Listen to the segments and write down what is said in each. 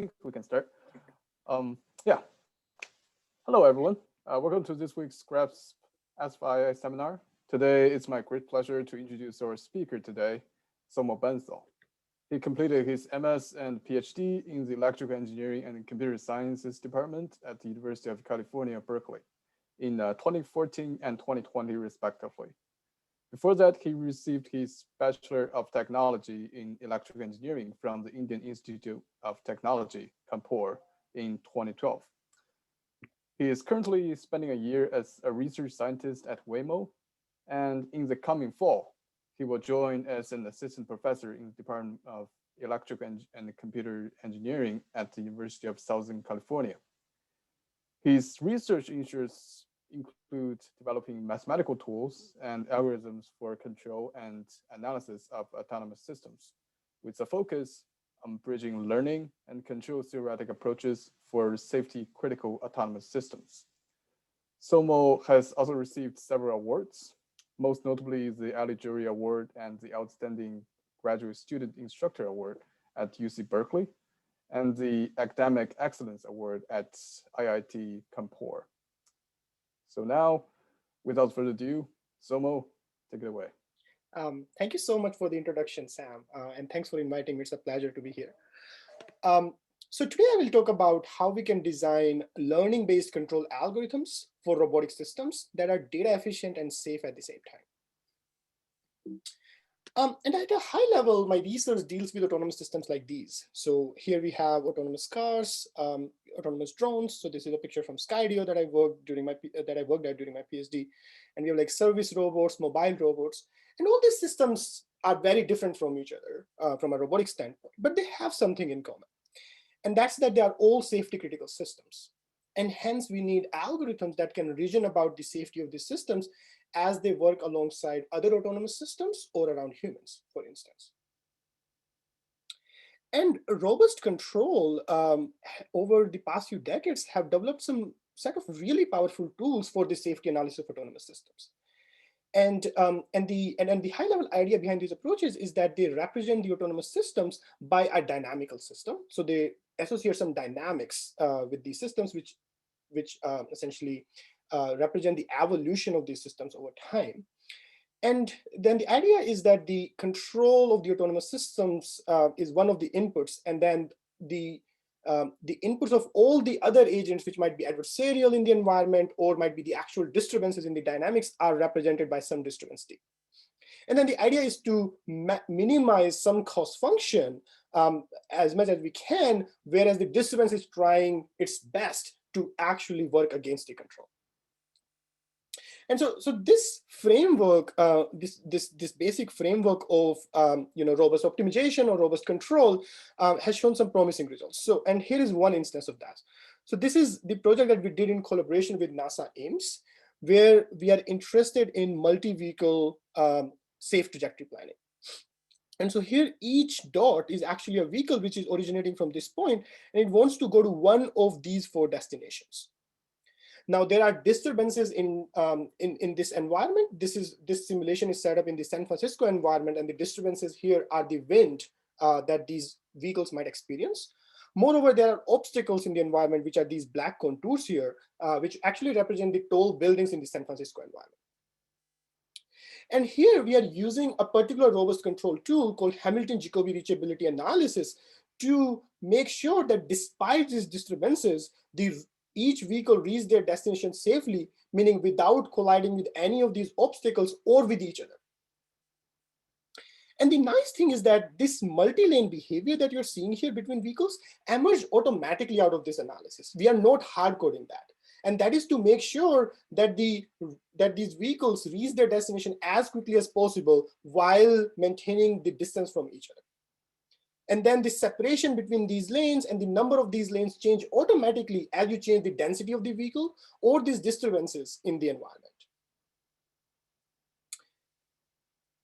think we can start. Yeah. Hello, everyone. Welcome to this week's Grasp SFI seminar. Today, it's my great pleasure to introduce our speaker today, Somil Bansal. He completed his MS and PhD in the Electrical Engineering and Computer Sciences Department at the University of California, Berkeley in 2014 and 2020, respectively. Before that, he received his Bachelor of Technology in Electrical Engineering from the Indian Institute of Technology, Kanpur, in 2012. He is currently spending a year as a research scientist at Waymo, and in the coming fall, he will join as an assistant professor in the Department of Electrical and Computer Engineering at the University of Southern California. His research interests include developing mathematical tools and algorithms for control and analysis of autonomous systems, with a focus on bridging learning and control-theoretic approaches for safety-critical autonomous systems. Somil has also received several awards, most notably the Ali Jury Award and the Outstanding Graduate Student Instructor Award at UC Berkeley, and the Academic Excellence Award at IIT Kanpur. So now, without further ado, Somil, take it away. Thank you so much for the introduction, Sam, and thanks for inviting me. It's a pleasure to be here. So today I will talk about how we can design learning-based control algorithms for robotic systems that are data efficient and safe at the same time. And at a high level, my research deals with autonomous systems like these. So here we have autonomous cars, autonomous drones. So this is a picture from Skydio that I worked at during my PhD. And we have like service robots, mobile robots, and all these systems are very different from each other from a robotic standpoint, but they have something in common. And that's that they are all safety critical systems. And hence we need algorithms that can reason about the safety of these systems as they work alongside other autonomous systems or around humans, for instance. And robust control over the past few decades have developed some set of really powerful tools for the safety analysis of autonomous systems. And the high level idea behind these approaches is that they represent the autonomous systems by a dynamical system. So they associate some dynamics with these systems, which essentially represent the evolution of these systems over time. And then the idea is that the control of the autonomous systems is one of the inputs, and then the inputs of all the other agents, which might be adversarial in the environment or might be the actual disturbances in the dynamics, are represented by some disturbance D. And then the idea is to minimize some cost function as much as we can, whereas the disturbance is trying its best to actually work against the control. And so this framework, this basic framework of robust optimization or robust control has shown some promising results. So, and here is one instance of that. So this is the project that we did in collaboration with NASA Ames, where we are interested in multi-vehicle safe trajectory planning. And so here, each dot is actually a vehicle which is originating from this point, and it wants to go to one of these 4 destinations. Now, there are disturbances in this environment. This simulation is set up in the San Francisco environment, and the disturbances here are the wind that these vehicles might experience. Moreover, there are obstacles in the environment, which are these black contours here, which actually represent the tall buildings in the San Francisco environment. And here we are using a particular robust control tool called Hamilton-Jacobi reachability analysis to make sure that despite these disturbances, each vehicle reaches their destination safely, meaning without colliding with any of these obstacles or with each other. And the nice thing is that this multi-lane behavior that you're seeing here between vehicles emerged automatically out of this analysis. We are not hard coding that. And that is to make sure that these vehicles reach their destination as quickly as possible while maintaining the distance from each other. And then the separation between these lanes and the number of these lanes change automatically as you change the density of the vehicle or these disturbances in the environment.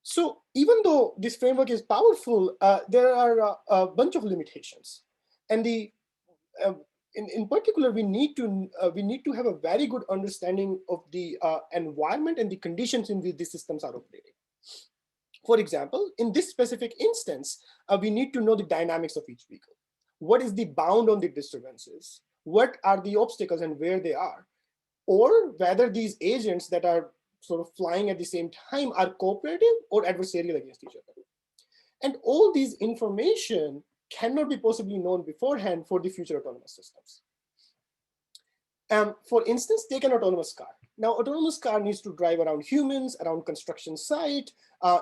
So even though this framework is powerful, there are a bunch of limitations. And in particular, we need to have a very good understanding of the environment and the conditions in which these systems are operating. For example, in this specific instance, we need to know the dynamics of each vehicle. what is the bound on the disturbances, what are the obstacles and where they are, or whether these agents that are sort of flying at the same time are cooperative or adversarial against each other. And all these information cannot be possibly known beforehand for the future autonomous systems. For instance, take an autonomous car. Now, autonomous car needs to drive around humans, around construction site,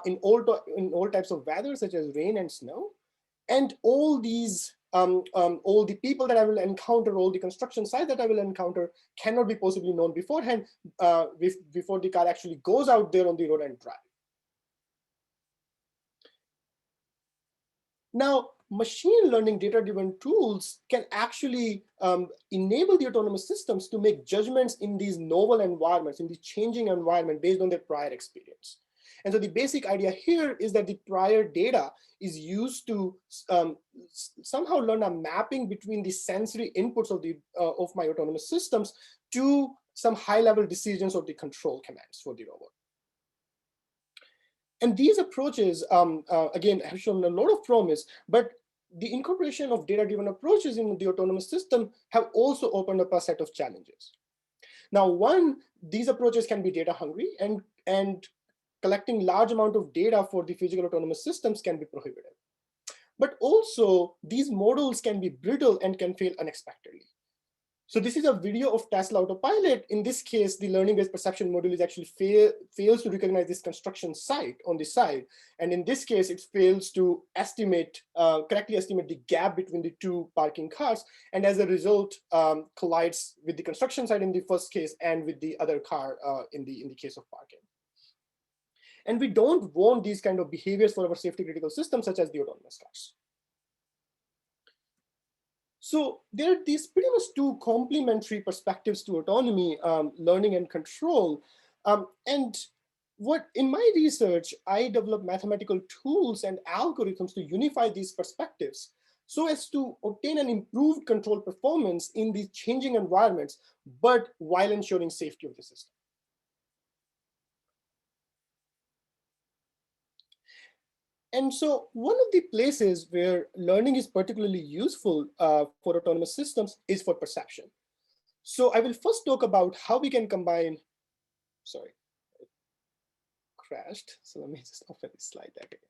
in all types of weather, such as rain and snow. And all these, all the people that I will encounter, all the construction site that I will encounter cannot be possibly known beforehand before the car actually goes out there on the road and drive. Now, machine learning data-driven tools can actually enable the autonomous systems to make judgments in these novel environments, in the changing environment based on their prior experience. And so the basic idea here is that the prior data is used to somehow learn a mapping between the sensory inputs of my autonomous systems to some high-level decisions or the control commands for the robot. And these approaches, again, have shown a lot of promise, but the incorporation of data-driven approaches in the autonomous system have also opened up a set of challenges. Now, one, these approaches can be data hungry, and collecting large amount of data for the physical autonomous systems can be prohibitive. But also, these models can be brittle and can fail unexpectedly. So this is a video of Tesla Autopilot. In this case, the learning-based perception module is actually fails to recognize this construction site on the side. And in this case, it fails to correctly estimate the gap between the two parking cars. And as a result, collides with the construction site in the first case and with the other car in the case of parking. And we don't want these kind of behaviors for our safety critical systems, such as the autonomous cars. So there are these pretty much two complementary perspectives to autonomy, learning and control. And what in my research, I developed mathematical tools and algorithms to unify these perspectives so as to obtain an improved control performance in these changing environments, but while ensuring safety of the system. And so one of the places where learning is particularly useful for autonomous systems is for perception. So I will first talk about how we can combine, sorry, it crashed. So let me just open this slide deck again.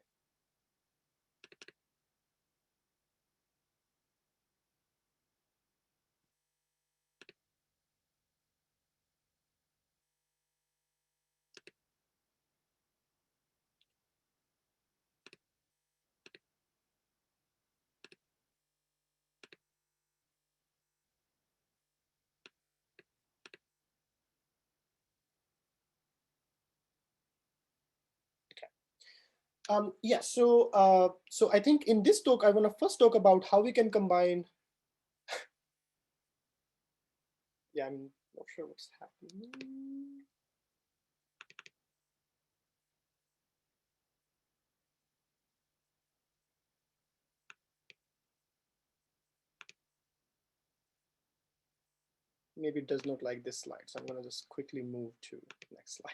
Yeah, so I think in this talk, I want to first talk about how we can combine. Yeah, I'm not sure what's happening. Maybe it does not like this slide, so I'm going to just quickly move to the next slide.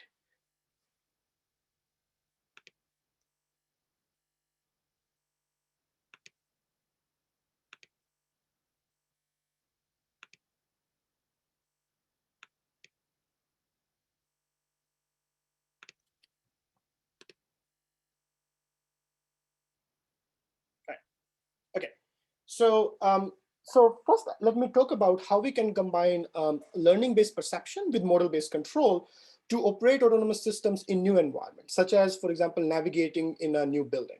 Okay, so so first, let me talk about how we can combine learning-based perception with model-based control to operate autonomous systems in new environments, such as, for example, navigating in a new building.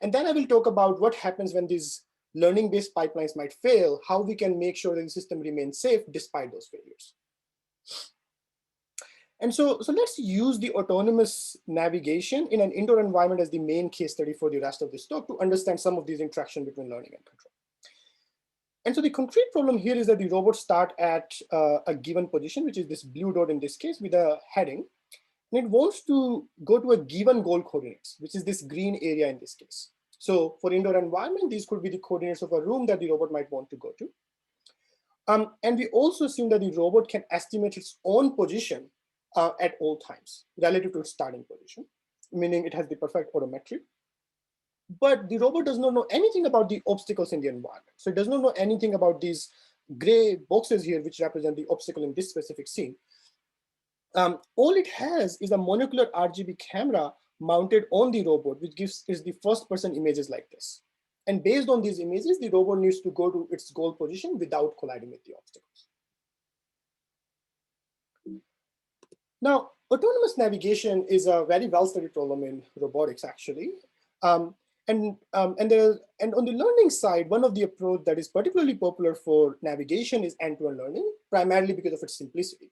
And then I will talk about what happens when these learning-based pipelines might fail, how we can make sure that the system remains safe despite those failures. And so let's use the autonomous navigation in an indoor environment as the main case study for the rest of this talk to understand some of these interactions between learning and control. And so the concrete problem here is that the robots start at a given position, which is this blue dot in this case with a heading. And it wants to go to a given goal coordinates, which is this green area in this case. So for indoor environment, these could be the coordinates of a room that the robot might want to go to. And we also assume that the robot can estimate its own position at all times relative to its starting position, meaning it has the perfect odometry. but the robot does not know anything about the obstacles in the environment. So it does not know anything about these gray boxes here, which represent the obstacle in this specific scene. All it has is a monocular RGB camera mounted on the robot, which gives is the first person images like this. And based on these images, the robot needs to go to its goal position without colliding with the obstacles. Now, autonomous navigation is a very well-studied problem in robotics, actually. And on the learning side, one of the approach that is particularly popular for navigation is end-to-end learning, primarily because of its simplicity.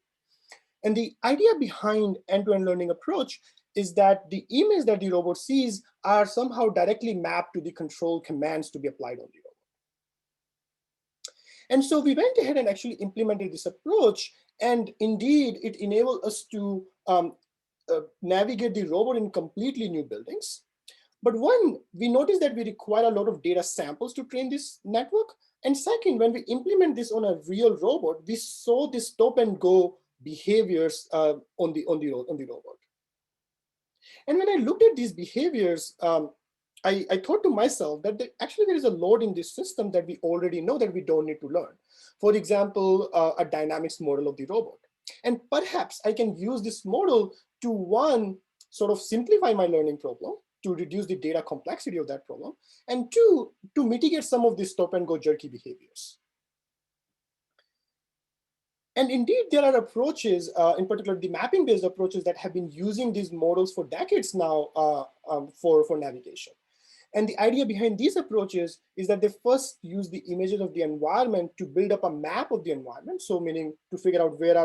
And the idea behind end-to-end learning approach is that the image that the robot sees are somehow directly mapped to the control commands to be applied on the robot. And so we went ahead and actually implemented this approach, and indeed it enabled us to navigate the robot in completely new buildings. But one, we noticed that we require a lot of data samples to train this network. And second, when we implement this on a real robot, we saw this stop and go behaviors on the robot. And when I looked at these behaviors, I thought to myself that actually there is a load in this system that we already know that we don't need to learn. For example, a dynamics model of the robot. And perhaps I can use this model to, one, sort of simplify my learning problem, to reduce the data complexity of that problem, and two, to mitigate some of these stop and go jerky behaviors. And indeed, there are approaches, in particular, the mapping-based approaches that have been using these models for decades now for navigation. And the idea behind these approaches is that they first use the images of the environment to build up a map of the environment. So meaning to figure out where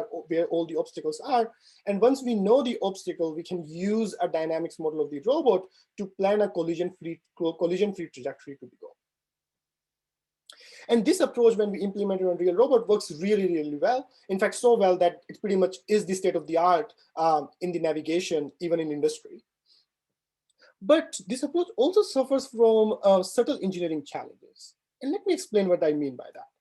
all the obstacles are. And once we know the obstacle, we can use a dynamics model of the robot to plan a collision-free trajectory to the goal. And this approach, when we implement it on real robot, works really, really well. In fact, so well that it pretty much is the state of the art in the navigation, even in industry. But this approach also suffers from subtle engineering challenges. And let me explain what I mean by that.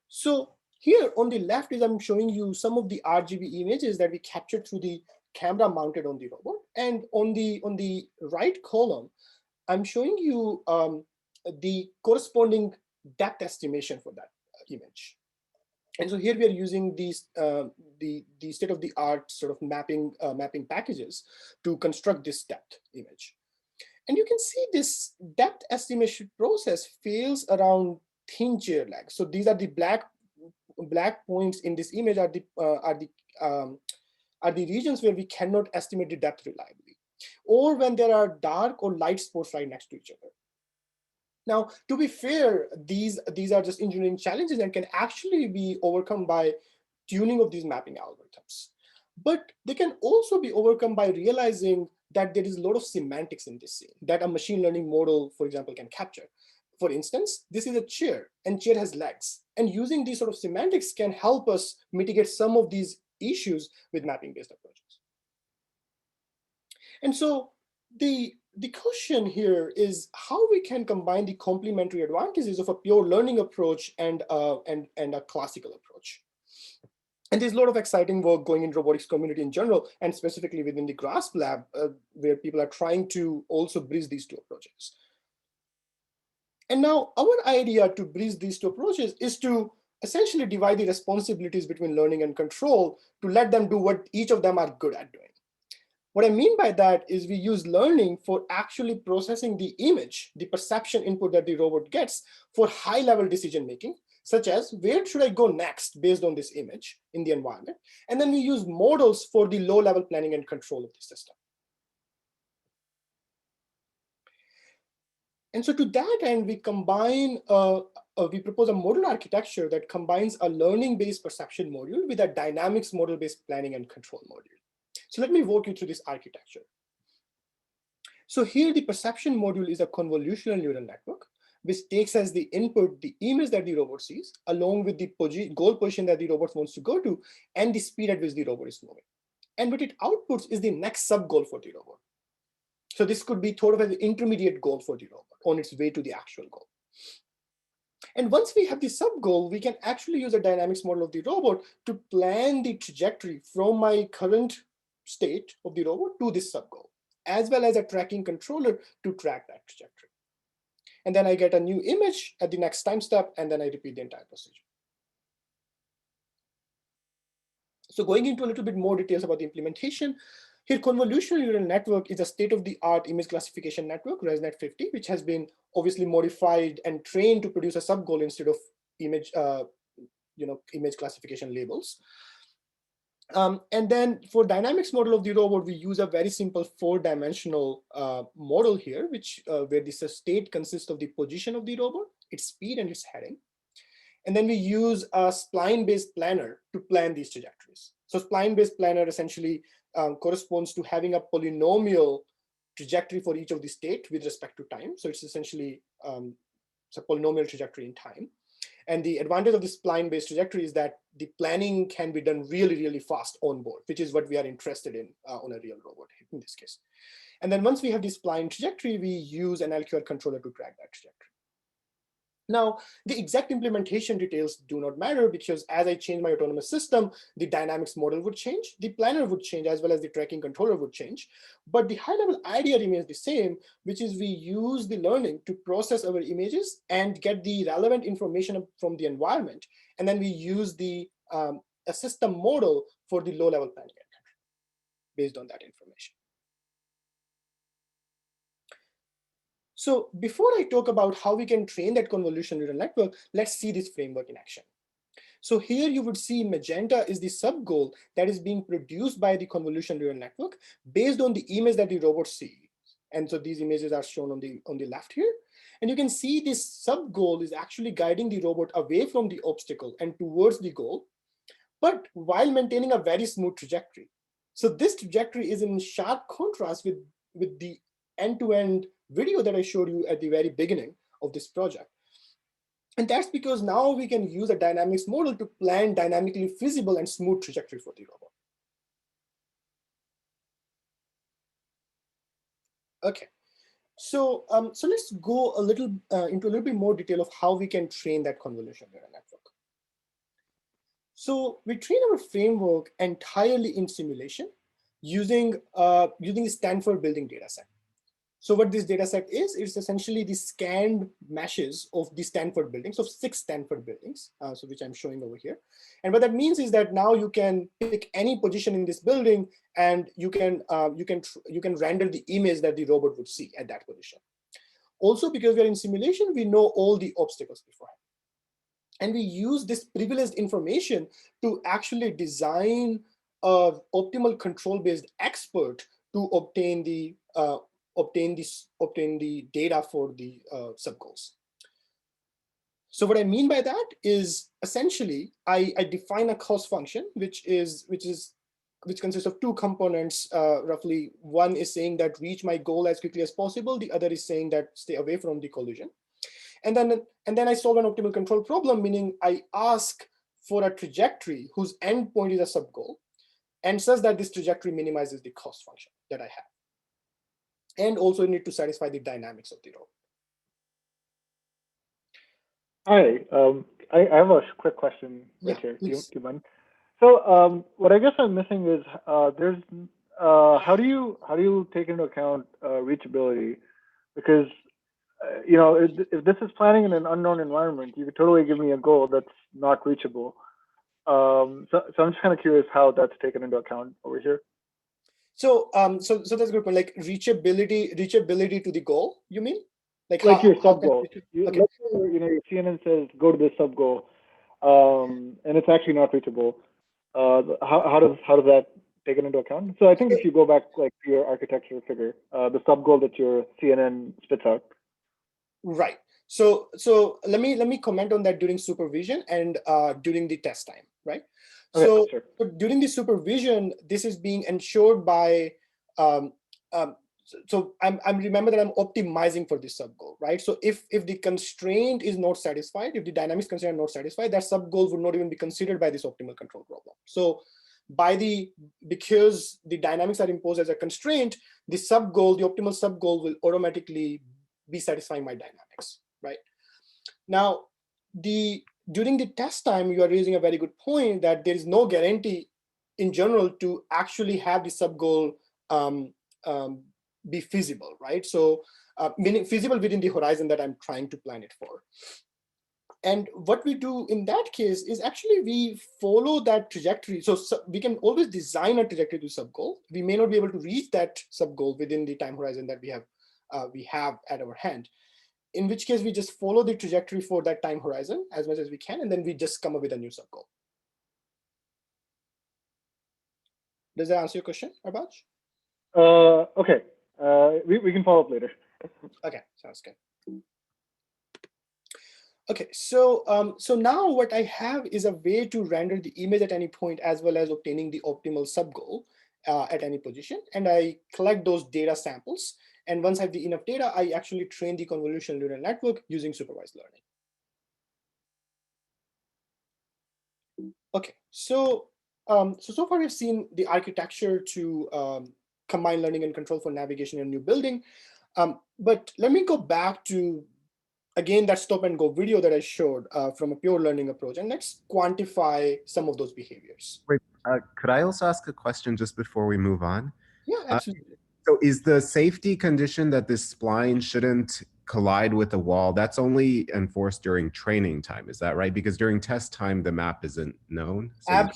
So here on the left is I'm showing you some of the RGB images that we captured through the camera mounted on the robot. And on the right column, I'm showing you the corresponding depth estimation for that image. And so here we are using these the state-of-the-art sort of mapping packages to construct this depth image. And you can see this depth estimation process fails around thin chair lag. So these are the black points in this image are the regions where we cannot estimate the depth reliably, or when there are dark or light spots right next to each other. Now, to be fair, these are just engineering challenges and can actually be overcome by tuning of these mapping algorithms. But they can also be overcome by realizing that there is a lot of semantics in this scene that a machine learning model, for example, can capture. For instance, this is a chair and chair has legs. And using these sort of semantics can help us mitigate some of these issues with mapping-based approaches. And so the question here is how we can combine the complementary advantages of a pure learning approach and a classical approach. And there's a lot of exciting work going in robotics community in general, and specifically within the GRASP lab, where people are trying to also bridge these two approaches. And now our idea to bridge these two approaches is to essentially divide the responsibilities between learning and control to let them do what each of them are good at doing. What I mean by that is we use learning for actually processing the image, the perception input that the robot gets for high-level decision-making, such as where should I go next based on this image in the environment? And then we use models for the low-level planning and control of the system. And so to that end, we combine, we propose a modular architecture that combines a learning-based perception module with a dynamics model-based planning and control module. So let me walk you through this architecture. So here the perception module is a convolutional neural network, which takes as the input the image that the robot sees, along with the goal position that the robot wants to go to, and the speed at which the robot is moving. And what it outputs is the next sub-goal for the robot. So this could be thought of as an intermediate goal for the robot on its way to the actual goal. And once we have the sub-goal, we can actually use a dynamics model of the robot to plan the trajectory from my current state of the robot to this sub-goal. as well as a tracking controller to track that trajectory. And then I get a new image at the next time step, and then I repeat the entire procedure. So going into a little bit more details about the implementation, here convolutional neural network is a state-of-the-art image classification network, ResNet 50, which has been obviously modified and trained to produce a sub-goal instead of image, image classification labels. And then for dynamics model of the robot, we use a very simple 4-dimensional model here, where this state consists of the position of the robot, its speed, and its heading. And then we use a spline-based planner to plan these trajectories. So spline-based planner essentially corresponds to having a polynomial trajectory for each of the state with respect to time. So it's essentially it's a polynomial trajectory in time. And the advantage of the spline-based trajectory is that the planning can be done really, really fast on board, which is what we are interested in on a real robot in this case. And then once we have this spline trajectory, we use an LQR controller to track that trajectory. Now, the exact implementation details do not matter because as I change my autonomous system, the dynamics model would change, the planner would change, as well as the tracking controller would change. But the high-level idea remains the same, which is we use the learning to process our images and get the relevant information from the environment. And then we use a system model for the low-level planning based on that information. So before I talk about how we can train that convolutional neural network, let's see this framework in action. So here you would see magenta is the sub-goal that is being produced by the convolutional neural network based on the image that the robot sees. And so these images are shown on the left here. And you can see this sub-goal is actually guiding the robot away from the obstacle and towards the goal, but while maintaining a very smooth trajectory. So this trajectory is in sharp contrast with the end-to-end video that I showed you at the very beginning of this project. And that's because now we can use a dynamics model to plan dynamically feasible and smooth trajectory for the robot. Okay, so let's go into a little bit more detail of how we can train that convolutional neural network. So we train our framework entirely in simulation using the Stanford building dataset. So what this data set is essentially the scanned meshes of the Stanford buildings, of 6 Stanford buildings, so which I'm showing over here. And what that means is that now you can pick any position in this building, and you can render the image that the robot would see at that position. Also, because we are in simulation, we know all the obstacles beforehand. And we use this privileged information to actually design an optimal control-based expert to obtain the data for the sub-goals. So what I mean by that is essentially I define a cost function which consists of 2 components roughly. One is saying that reach my goal as quickly as possible. The other is saying that stay away from the collision. And then I solve an optimal control problem, meaning I ask for a trajectory whose endpoint is a sub-goal, and says that this trajectory minimizes the cost function that I have. And also need to satisfy the dynamics of the robot. Hi, I have a quick question right here. Do you mind? So what I guess I'm missing is how do you take into account reachability? Because if this is planning in an unknown environment, you could totally give me a goal that's not reachable. So I'm just kind of curious how that's taken into account over here. So so that's a good point. Like reachability to the goal, you mean? Like your sub goal. Okay. Let's say, your CNN says go to this sub goal, and it's actually not reachable. How does that taken into account? So I think if you go back like to your architecture figure, the sub goal that your CNN spits out. Right. So let me comment on that during supervision and during the test time, right? Okay, so, sure. so during the supervision, this is being ensured by so I'm remember that I'm optimizing for this sub goal, right? So if the constraint is not satisfied, if the dynamics constraint are not satisfied, that sub goal would not even be considered by this optimal control problem. So because the dynamics are imposed as a constraint, the sub goal, the optimal sub goal will automatically be satisfying my dynamics, right? Now, during the test time, you are raising a very good point that there is no guarantee in general to actually have the sub goal be feasible, right? So meaning feasible within the horizon that I'm trying to plan it for. And what we do in that case is actually we follow that trajectory. So we can always design a trajectory to sub-goal. We may not be able to reach that sub-goal within the time horizon that we have at our hand, in which case we just follow the trajectory for that time horizon as much as we can, and then we just come up with a new sub-goal. Does that answer your question, Arbaj? Okay, we can follow up later. Okay, sounds good. Okay, so so now what I have is a way to render the image at any point as well as obtaining the optimal sub-goal at any position. And I collect those data samples. And once I have the enough data, I actually train the convolutional neural network using supervised learning. Okay, so so far we've seen the architecture to combine learning and control for navigation in a new building. But let me go back to again, that stop and go video that I showed from a pure learning approach, and let's quantify some of those behaviors. Wait, could I also ask a question just before we move on? Yeah, absolutely. So is the safety condition that this spline shouldn't collide with the wall, that's only enforced during training time, is that right? Because during test time, the map isn't known. So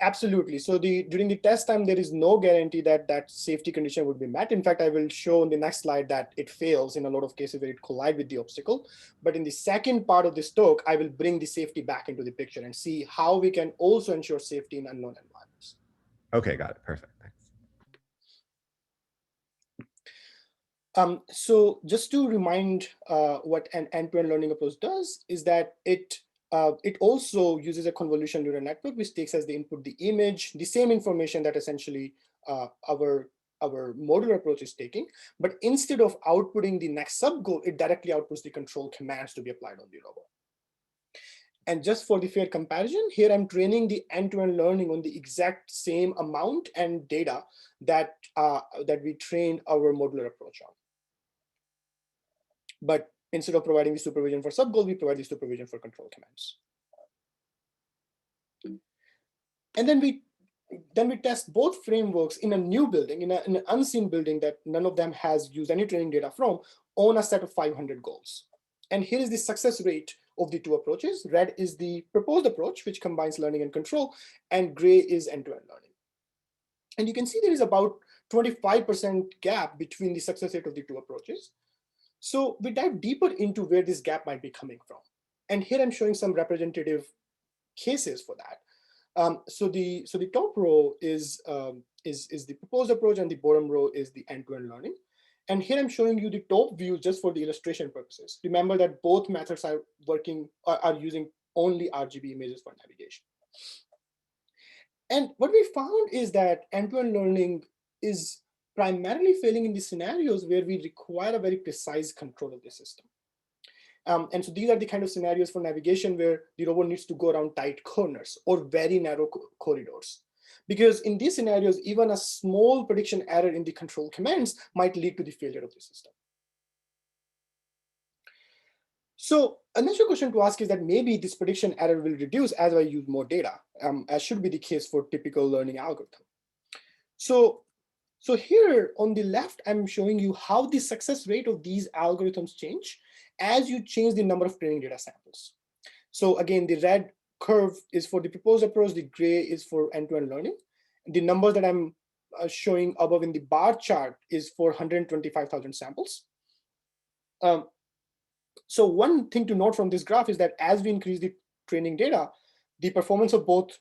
absolutely. So during the test time, there is no guarantee that that safety condition would be met. In fact, I will show in the next slide that it fails in a lot of cases where it collides with the obstacle. But in the second part of this talk, I will bring the safety back into the picture and see how we can also ensure safety in unknown environments. Okay, got it. Perfect. Thanks. So just to remind what an end-to-end learning approach does is that it also uses a convolutional neural network, which takes as the input the image, the same information that essentially our modular approach is taking. But instead of outputting the next sub-goal, it directly outputs the control commands to be applied on the robot. And just for the fair comparison, here I'm training the end-to-end learning on the exact same amount and data that, that we trained our modular approach on. But instead of providing the supervision for sub-goal, we provide the supervision for control commands. And then we test both frameworks in a new building, in an unseen building that none of them has used any training data from, on a set of 500 goals. And here is the success rate of the two approaches. Red is the proposed approach, which combines learning and control, and gray is end-to-end learning. And you can see there is about 25% gap between the success rate of the two approaches. So we dive deeper into where this gap might be coming from. And here I'm showing some representative cases for that. So the top row is the proposed approach, and the bottom row is the end-to-end learning. And here I'm showing you the top view just for the illustration purposes. Remember that both methods are using only RGB images for navigation. And what we found is that end-to-end learning is primarily failing in the scenarios where we require a very precise control of the system. And so these are the kind of scenarios for navigation where the robot needs to go around tight corners or very narrow corridors. Because in these scenarios, even a small prediction error in the control commands might lead to the failure of the system. So a natural question to ask is that maybe this prediction error will reduce as I use more data, as should be the case for typical learning algorithm. So here on the left, I'm showing you how the success rate of these algorithms change as you change the number of training data samples. So again, the red curve is for the proposed approach, the gray is for end-to-end learning. The numbers that I'm showing above in the bar chart is for 125,000 samples. So one thing to note from this graph is that as we increase the training data, the performance of both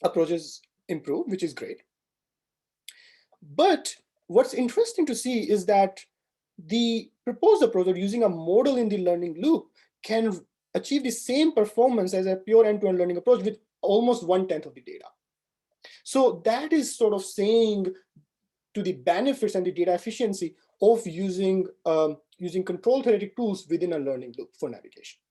approaches improve, which is great. But what's interesting to see is that the proposed approach, or using a model in the learning loop, can achieve the same performance as a pure end-to-end learning approach with almost 1/10 of the data. So that is sort of saying to the benefits and the data efficiency of using control-theoretic tools within a learning loop for navigation.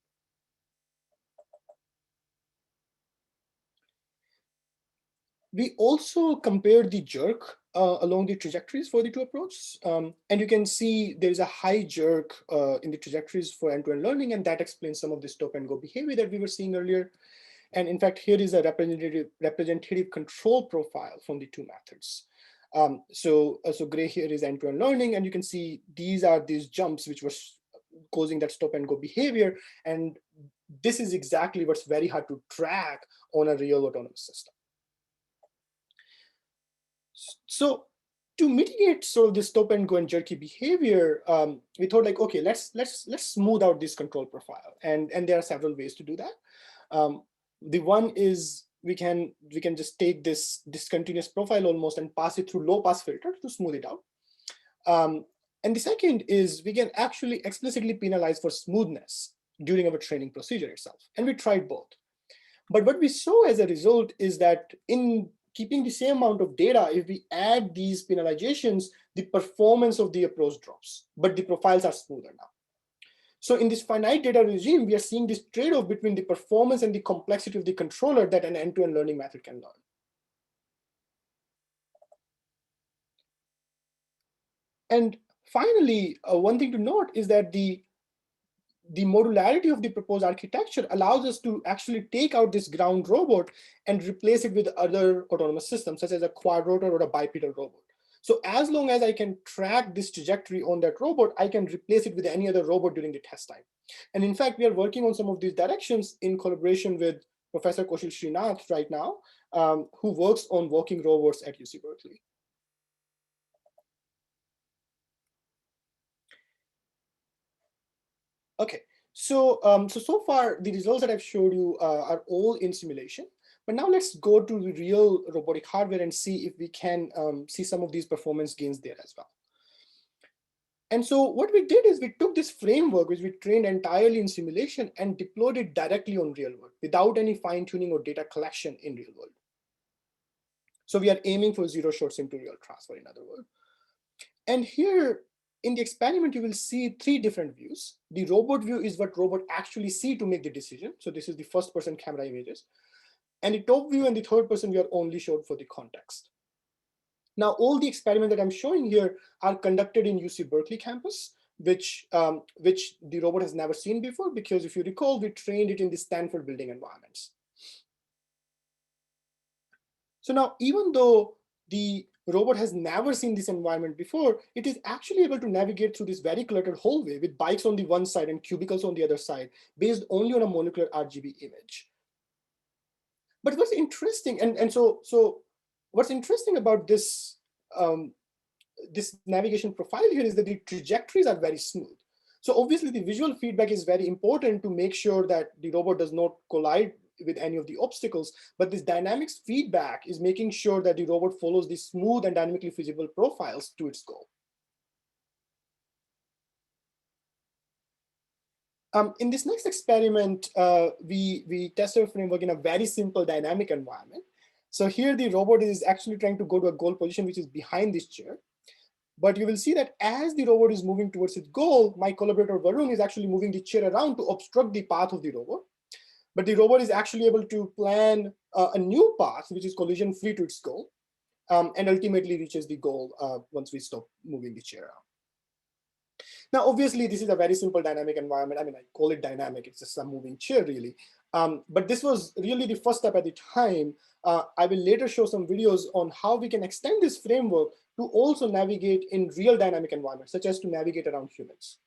We also compared the jerk along the trajectories for the two approaches. And you can see there's a high jerk in the trajectories for end-to-end learning, and that explains some of the stop and go behavior that we were seeing earlier. And in fact, here is a representative control profile from the two methods. So gray here is end-to-end learning, and you can see these are these jumps which were causing that stop and go behavior. And this is exactly what's very hard to track on a real autonomous system. So to mitigate sort of this stop and go and jerky behavior, we thought like, okay, let's smooth out this control profile, and there are several ways to do that. The one is we can just take this discontinuous profile almost and pass it through low pass filter to smooth it out. And the second is we can actually explicitly penalize for smoothness during our training procedure itself. And we tried both. But what we saw as a result is that in keeping the same amount of data, if we add these penalizations, the performance of the approach drops, but the profiles are smoother now. So in this finite data regime, we are seeing this trade-off between the performance and the complexity of the controller that an end-to-end learning method can learn. And finally, one thing to note is that the modularity of the proposed architecture allows us to actually take out this ground robot and replace it with other autonomous systems, such as a quadrotor or a bipedal robot. So as long as I can track this trajectory on that robot, I can replace it with any other robot during the test time. And in fact, we are working on some of these directions in collaboration with Professor Kaushal Srinath right now, who works on walking robots at UC Berkeley. Okay, so so far the results that I've showed you are all in simulation, but now let's go to the real robotic hardware and see if we can see some of these performance gains there as well. And so what we did is we took this framework, which we trained entirely in simulation, and deployed it directly on real world without any fine tuning or data collection in real world. So we are aiming for zero short sim to real transfer, in other words. And here, in the experiment, you will see three different views. The robot view is what robot actually see to make the decision. So this is the first person camera images. And the top view and the third person view are only showed for the context. Now, all the experiments that I'm showing here are conducted in UC Berkeley campus, which the robot has never seen before, because if you recall, we trained it in the Stanford building environments. So now, even though the robot has never seen this environment before, it is actually able to navigate through this very cluttered hallway with bikes on the one side and cubicles on the other side, based only on a monocular RGB image. But what's interesting, so what's interesting about this, this navigation profile here is that the trajectories are very smooth. So obviously the visual feedback is very important to make sure that the robot does not collide with any of the obstacles, but this dynamics feedback is making sure that the robot follows the smooth and dynamically feasible profiles to its goal. In this next experiment, we tested our framework in a very simple dynamic environment. So here the robot is actually trying to go to a goal position, which is behind this chair. But you will see that as the robot is moving towards its goal, my collaborator Varun is actually moving the chair around to obstruct the path of the robot. But the robot is actually able to plan a new path, which is collision-free to its goal, and ultimately reaches the goal once we stop moving the chair around. Now, obviously, this is a very simple dynamic environment. I mean, I call it dynamic. It's just a moving chair, really. But this was really the first step at the time. I will later show some videos on how we can extend this framework to also navigate in real dynamic environments, such as to navigate around humans.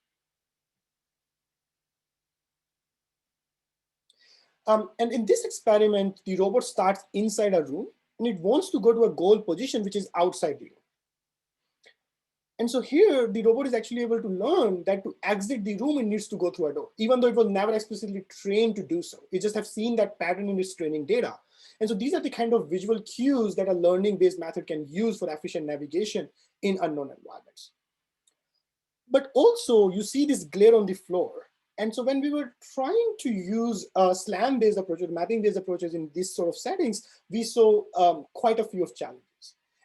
And in this experiment, the robot starts inside a room, and it wants to go to a goal position, which is outside the room. And so here, the robot is actually able to learn that to exit the room, it needs to go through a door, even though it was never explicitly trained to do so. It just have seen that pattern in its training data. And so these are the kind of visual cues that a learning-based method can use for efficient navigation in unknown environments. But also, you see this glare on the floor. And so when we were trying to use SLAM-based approaches, mapping-based approaches in these sort of settings, we saw quite a few of challenges.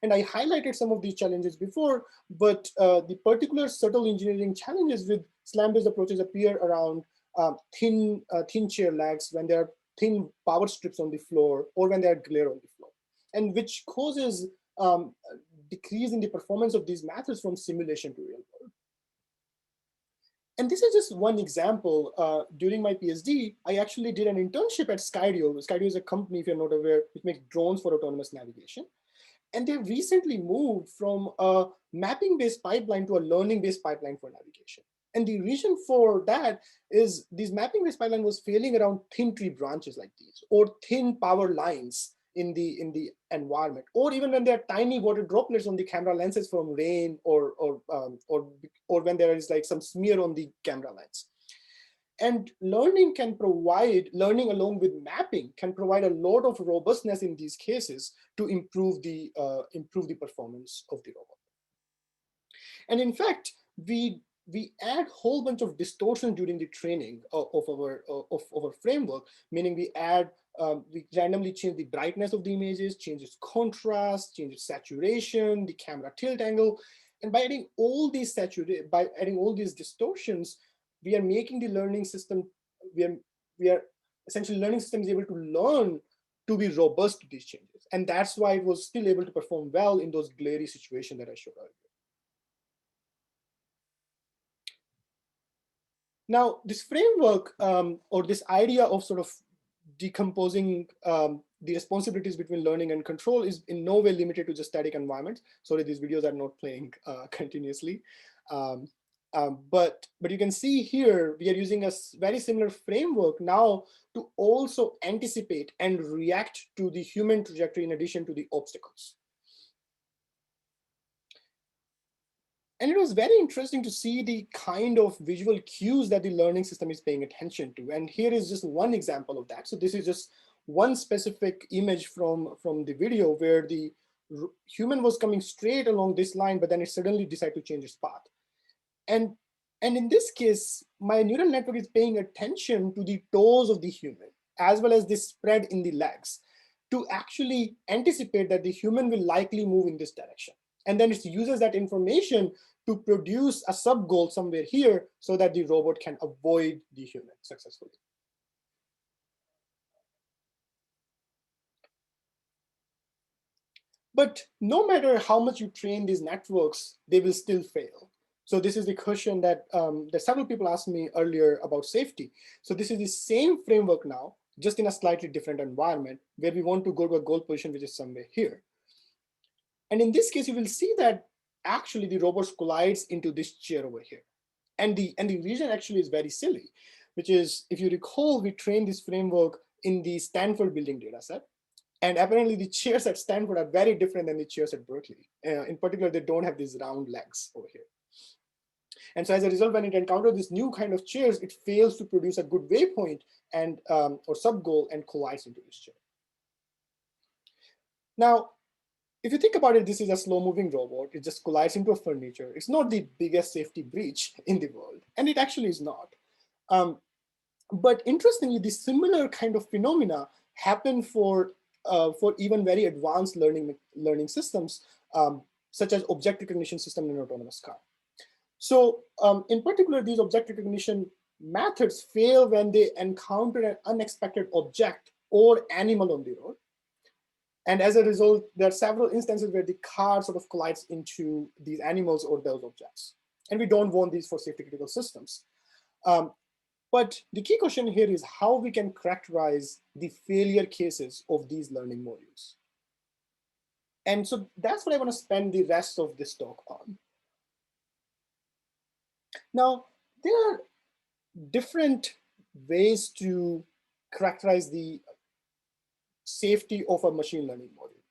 And I highlighted some of these challenges before, but the particular subtle engineering challenges with SLAM-based approaches appear around thin chair legs, when there are thin power strips on the floor, or when there are glare on the floor, and which causes decrease in the performance of these methods from simulation to real world. And this is just one example. During my PhD, I actually did an internship at Skydio. Skydio is a company, if you're not aware, which makes drones for autonomous navigation. And they've recently moved from a mapping-based pipeline to a learning-based pipeline for navigation. And the reason for that is this mapping-based pipeline was failing around thin tree branches like these, or thin power lines in the environment, or even when there are tiny water droplets on the camera lenses from rain, or when there is like some smear on the camera lens. And learning along with mapping can provide a lot of robustness in these cases to improve the performance of the robot. And in fact, we add a whole bunch of distortions during the training of our framework, meaning we randomly change the brightness of the images, changes contrast, changes saturation, the camera tilt angle. And by adding all these distortions, we are making the learning system, essentially learning system is able to learn to be robust to these changes. And that's why it was still able to perform well in those glary situations that I showed earlier. Now, this framework or this idea of sort of decomposing the responsibilities between learning and control is in no way limited to just static environments. Sorry, these videos are not playing continuously. But you can see here, we are using a very similar framework now to also anticipate and react to the human trajectory in addition to the obstacles. And it was very interesting to see the kind of visual cues that the learning system is paying attention to. And here is just one example of that. So this is just one specific image from the video where the human was coming straight along this line, but then it suddenly decided to change its path. And in this case, my neural network is paying attention to the toes of the human, as well as this spread in the legs, to actually anticipate that the human will likely move in this direction. And then it uses that information to produce a sub-goal somewhere here so that the robot can avoid the human successfully. But no matter how much you train these networks, they will still fail. So this is the question that several people asked me earlier about safety. So this is the same framework now, just in a slightly different environment where we want to go to a goal position, which is somewhere here. And in this case, you will see that actually the robot collides into this chair over here. And the reason actually is very silly, which is, if you recall, we trained this framework in the Stanford building data set. And apparently the chairs at Stanford are very different than the chairs at Berkeley. In particular, they don't have these round legs over here. And so as a result, when it encounters this new kind of chairs, it fails to produce a good waypoint and or sub-goal and collides into this chair. Now, if you think about it, this is a slow-moving robot. It just collides into a furniture. It's not the biggest safety breach in the world, and it actually is not. But interestingly, the similar kind of phenomena happen for even very advanced learning systems, such as object recognition system in an autonomous car. So in particular, these object recognition methods fail when they encounter an unexpected object or animal on the road. And as a result, there are several instances where the car sort of collides into these animals or those objects. And we don't want these for safety critical systems. But the key question here is how we can characterize the failure cases of these learning modules. And so that's what I want to spend the rest of this talk on. Now, there are different ways to characterize the safety of a machine learning module.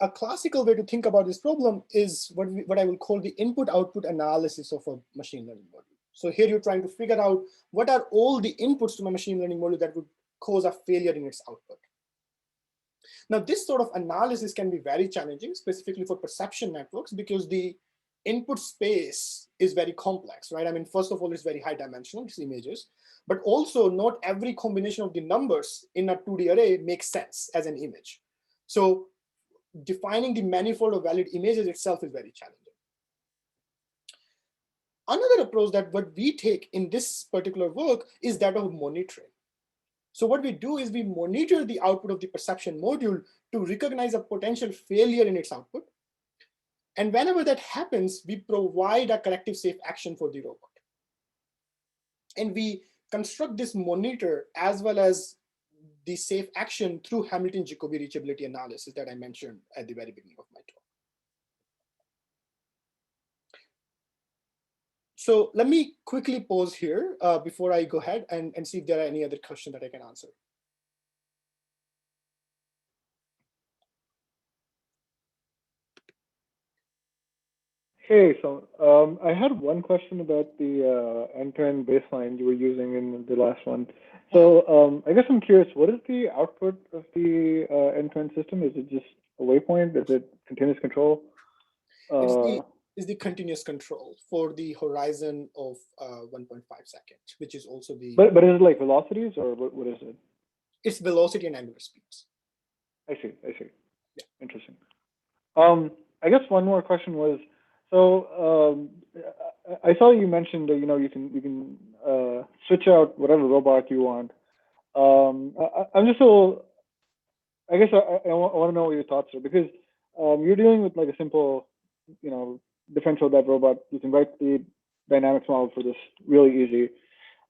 A classical way to think about this problem is what I will call the input-output analysis of a machine learning module. So here you're trying to figure out what are all the inputs to my machine learning module that would cause a failure in its output. Now, this sort of analysis can be very challenging, specifically for perception networks, because the input space is very complex, right? I mean, first of all, it's very high dimensional, it's images, but also not every combination of the numbers in a 2D array makes sense as an image. So defining the manifold of valid images itself is very challenging. Another approach that what we take in this particular work is that of monitoring. So what we do is we monitor the output of the perception module to recognize a potential failure in its output. And whenever that happens, we provide a corrective safe action for the robot. And we construct this monitor as well as the safe action through Hamilton-Jacobi reachability analysis that I mentioned at the very beginning of my talk. So let me quickly pause here before I go ahead and see if there are any other questions that I can answer. Hey, so I had one question about the end-to-end baseline you were using in the last one. So I guess I'm curious, what is the output of the end-to-end system? Is it just a waypoint? Is it continuous control? Is the continuous control for the horizon of 1.5 seconds, which is also the. But is it like velocities or what is it? It's velocity and angular speeds. I see. Yeah. Interesting. I guess one more question was, so I saw you mentioned that you can switch out whatever robot you want. I'm just so. I guess I want to know what your thoughts are, because you're dealing with like a simple, differential depth robot. You can write the dynamics model for this really easy.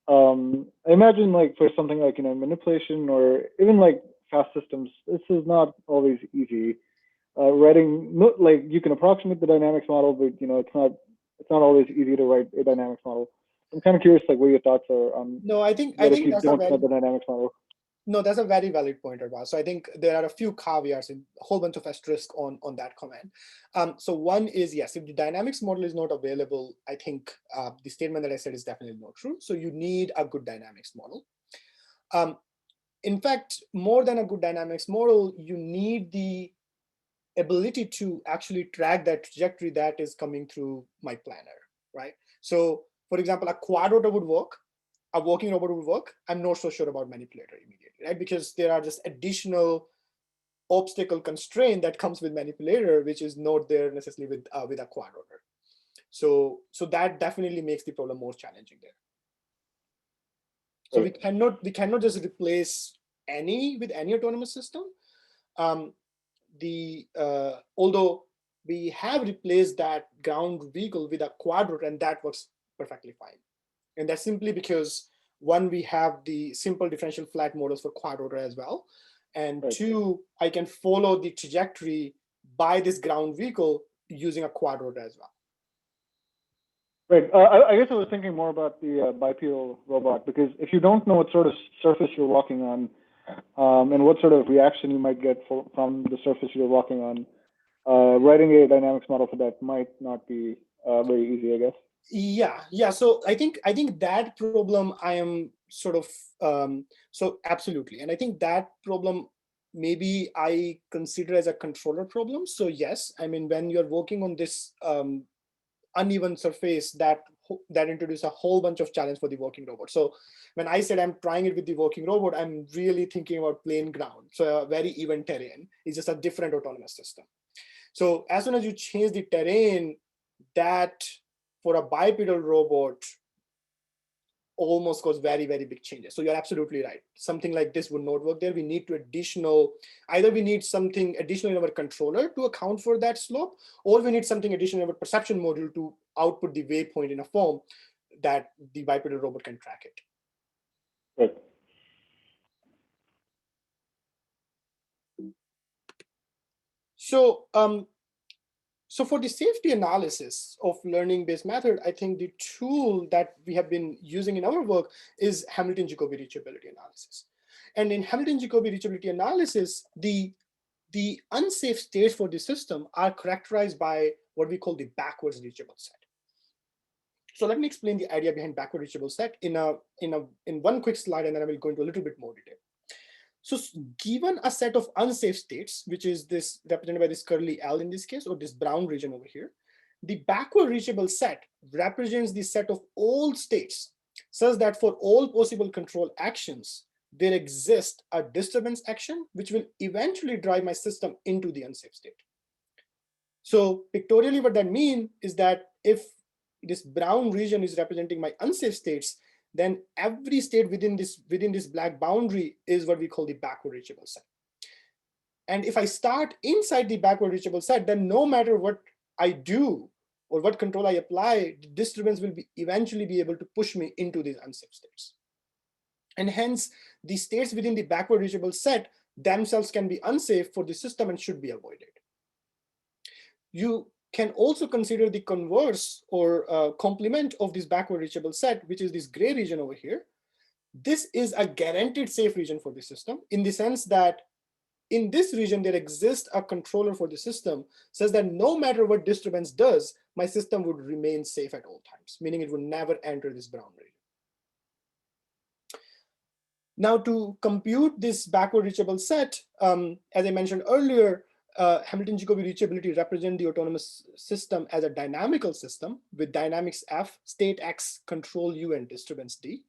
I imagine like for something like manipulation or even like fast systems, this is not always easy. Like you can approximate the dynamics model, but it's not always easy to write a dynamics model. I'm kind of curious, like, what your thoughts are on. No, I think if you that's don't know the dynamics model. No, that's a very valid point, Arba. So I think there are a few caveats and a whole bunch of asterisks on that comment. So one is, yes, if the dynamics model is not available, I think the statement that I said is definitely not true. So you need a good dynamics model. In fact, more than a good dynamics model, you need the ability to actually track that trajectory that is coming through my planner, right? So for example, a quad rotor would work, a working robot would work. I'm not so sure about manipulator immediately, right? Because there are just additional obstacle constraint that comes with manipulator, which is not there necessarily with a quad rotor. So that definitely makes the problem more challenging there. So we cannot just replace with any autonomous system. Although we have replaced that ground vehicle with a quad rotor, and that works perfectly fine. And that's simply because, one, we have the simple differential flat models for quad rotor as well. And two, I can follow the trajectory by this ground vehicle using a quad rotor as well. Right. I guess I was thinking more about the bipedal robot, because if you don't know what sort of surface you're walking on and what sort of reaction you might get from the surface you're walking on, writing a dynamics model for that might not be very easy, I guess. Yeah. So I think that problem I am sort of so absolutely, and I think that problem maybe I consider as a controller problem. So yes, I mean, when you're working on this uneven surface, that introduces a whole bunch of challenge for the working robot. So when I said I'm trying it with the working robot, I'm really thinking about plain ground. So a very even terrain is just a different autonomous system. So as soon as you change the terrain, that for a bipedal robot almost cause very, very big changes. So you're absolutely right. Something like this would not work there. We need either we need something additional in our controller to account for that slope, or we need something additional in our perception module to output the waypoint in a form that the bipedal robot can track it. Right. So for the safety analysis of learning-based method, I think the tool that we have been using in our work is Hamilton-Jacobi reachability analysis. And in Hamilton-Jacobi reachability analysis, the unsafe states for the system are characterized by what we call the backwards reachable set. So let me explain the idea behind backward reachable set in one quick slide, and then I will go into a little bit more detail. So given a set of unsafe states, which is this represented by this curly L in this case, or this brown region over here, the backward reachable set represents the set of all states such that for all possible control actions, there exists a disturbance action, which will eventually drive my system into the unsafe state. So pictorially, what that means is that if this brown region is representing my unsafe states, then every state within this black boundary is what we call the backward reachable set. And if I start inside the backward reachable set, then no matter what I do or what control I apply, the disturbance will eventually be able to push me into these unsafe states. And hence, the states within the backward reachable set themselves can be unsafe for the system and should be avoided. You can also consider the converse or complement of this backward reachable set, which is this gray region over here. This is a guaranteed safe region for the system in the sense that in this region, there exists a controller for the system such that no matter what disturbance does, my system would remain safe at all times, meaning it would never enter this brown region. Now, to compute this backward reachable set, as I mentioned earlier, Hamilton-Jacobi reachability represents the autonomous system as a dynamical system with dynamics F, state X, control U, and disturbance D.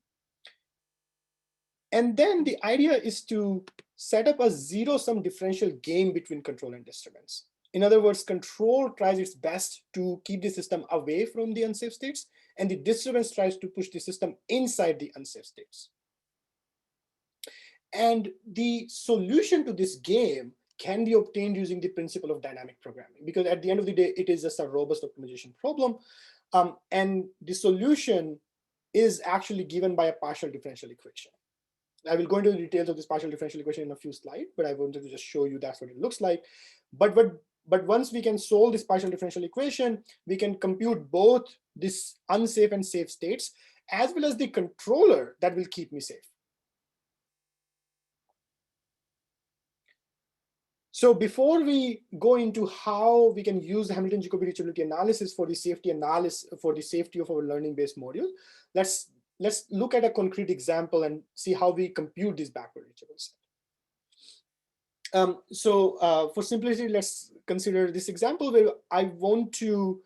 And then the idea is to set up a zero-sum differential game between control and disturbance. In other words, control tries its best to keep the system away from the unsafe states, and the disturbance tries to push the system inside the unsafe states. And the solution to this game can be obtained using the principle of dynamic programming, because at the end of the day, it is just a robust optimization problem. And the solution is actually given by a partial differential equation. I will go into the details of this partial differential equation in a few slides, but I wanted to just show you that's what it looks like. But once we can solve this partial differential equation, we can compute both this unsafe and safe states, as well as the controller that will keep me safe. So before we go into how we can use the Hamilton-Jacobi reachability analysis for the safety analysis for the safety of our learning-based module, let's look at a concrete example and see how we compute this backward reachable set. For simplicity, let's consider this example where I want to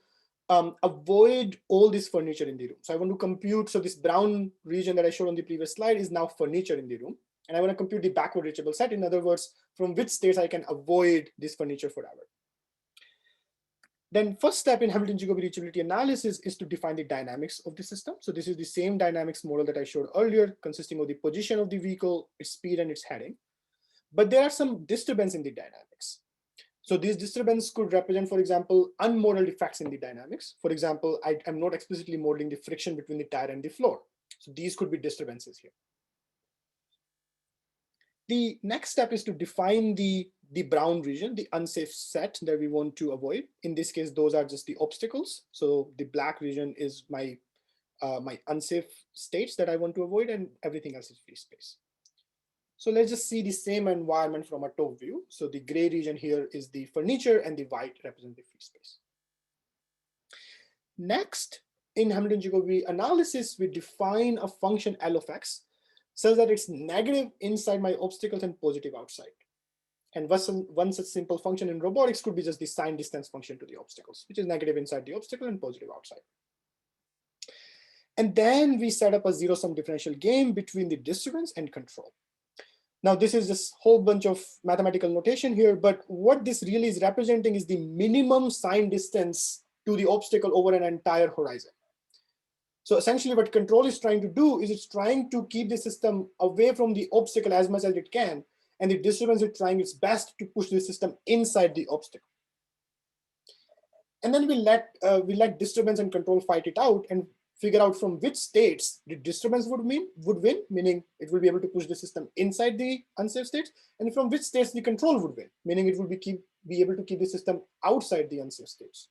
avoid all this furniture in the room. So I want to compute, so this brown region that I showed on the previous slide is now furniture in the room. And I want to compute the backward reachable set. In other words, from which states I can avoid this furniture forever. Then first step in Hamilton-Jacobi reachability analysis is to define the dynamics of the system. So this is the same dynamics model that I showed earlier, consisting of the position of the vehicle, its speed, and its heading. But there are some disturbance in the dynamics. So these disturbance could represent, for example, unmodeled effects in the dynamics. For example, I'm not explicitly modeling the friction between the tire and the floor. So these could be disturbances here. The next step is to define the brown region, the unsafe set that we want to avoid. In this case, those are just the obstacles. So the black region is my unsafe states that I want to avoid, and everything else is free space. So let's just see the same environment from a top view. So the gray region here is the furniture, and the white represents the free space. Next, in Hamilton-Jacobi analysis, we define a function L of x such that it's negative inside my obstacles and positive outside. And one such simple function in robotics could be just the sign distance function to the obstacles, which is negative inside the obstacle and positive outside. And then we set up a zero-sum differential game between the disturbance and control. Now, this is just a whole bunch of mathematical notation here, but what this really is representing is the minimum sign distance to the obstacle over an entire horizon. So essentially what control is trying to do is it's trying to keep the system away from the obstacle as much as it can, and the disturbance is trying its best to push the system inside the obstacle. And then we let disturbance and control fight it out and figure out from which states the disturbance would win, meaning it will be able to push the system inside the unsafe states, and from which states the control would win, meaning it will be able to keep the system outside the unsafe states.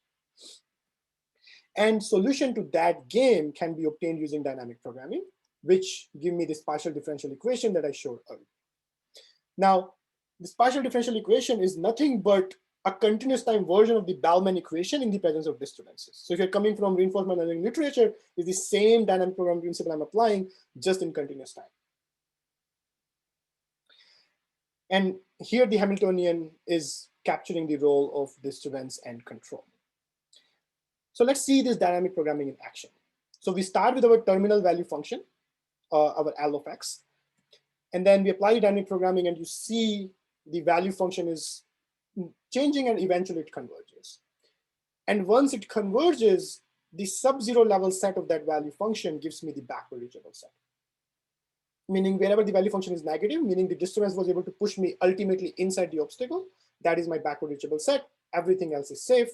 And solution to that game can be obtained using dynamic programming, which give me this partial differential equation that I showed earlier. Now, this partial differential equation is nothing but a continuous time version of the Bellman equation in the presence of disturbances. So if you're coming from reinforcement learning literature, it's the same dynamic programming principle I'm applying, just in continuous time. And here the Hamiltonian is capturing the role of disturbance and control. So let's see this dynamic programming in action. So we start with our terminal value function, our L of x, and then we apply dynamic programming, and you see the value function is changing, and eventually it converges. And once it converges, the sub-zero level set of that value function gives me the backward reachable set. Meaning wherever the value function is negative, meaning the disturbance was able to push me ultimately inside the obstacle, that is my backward reachable set. Everything else is safe.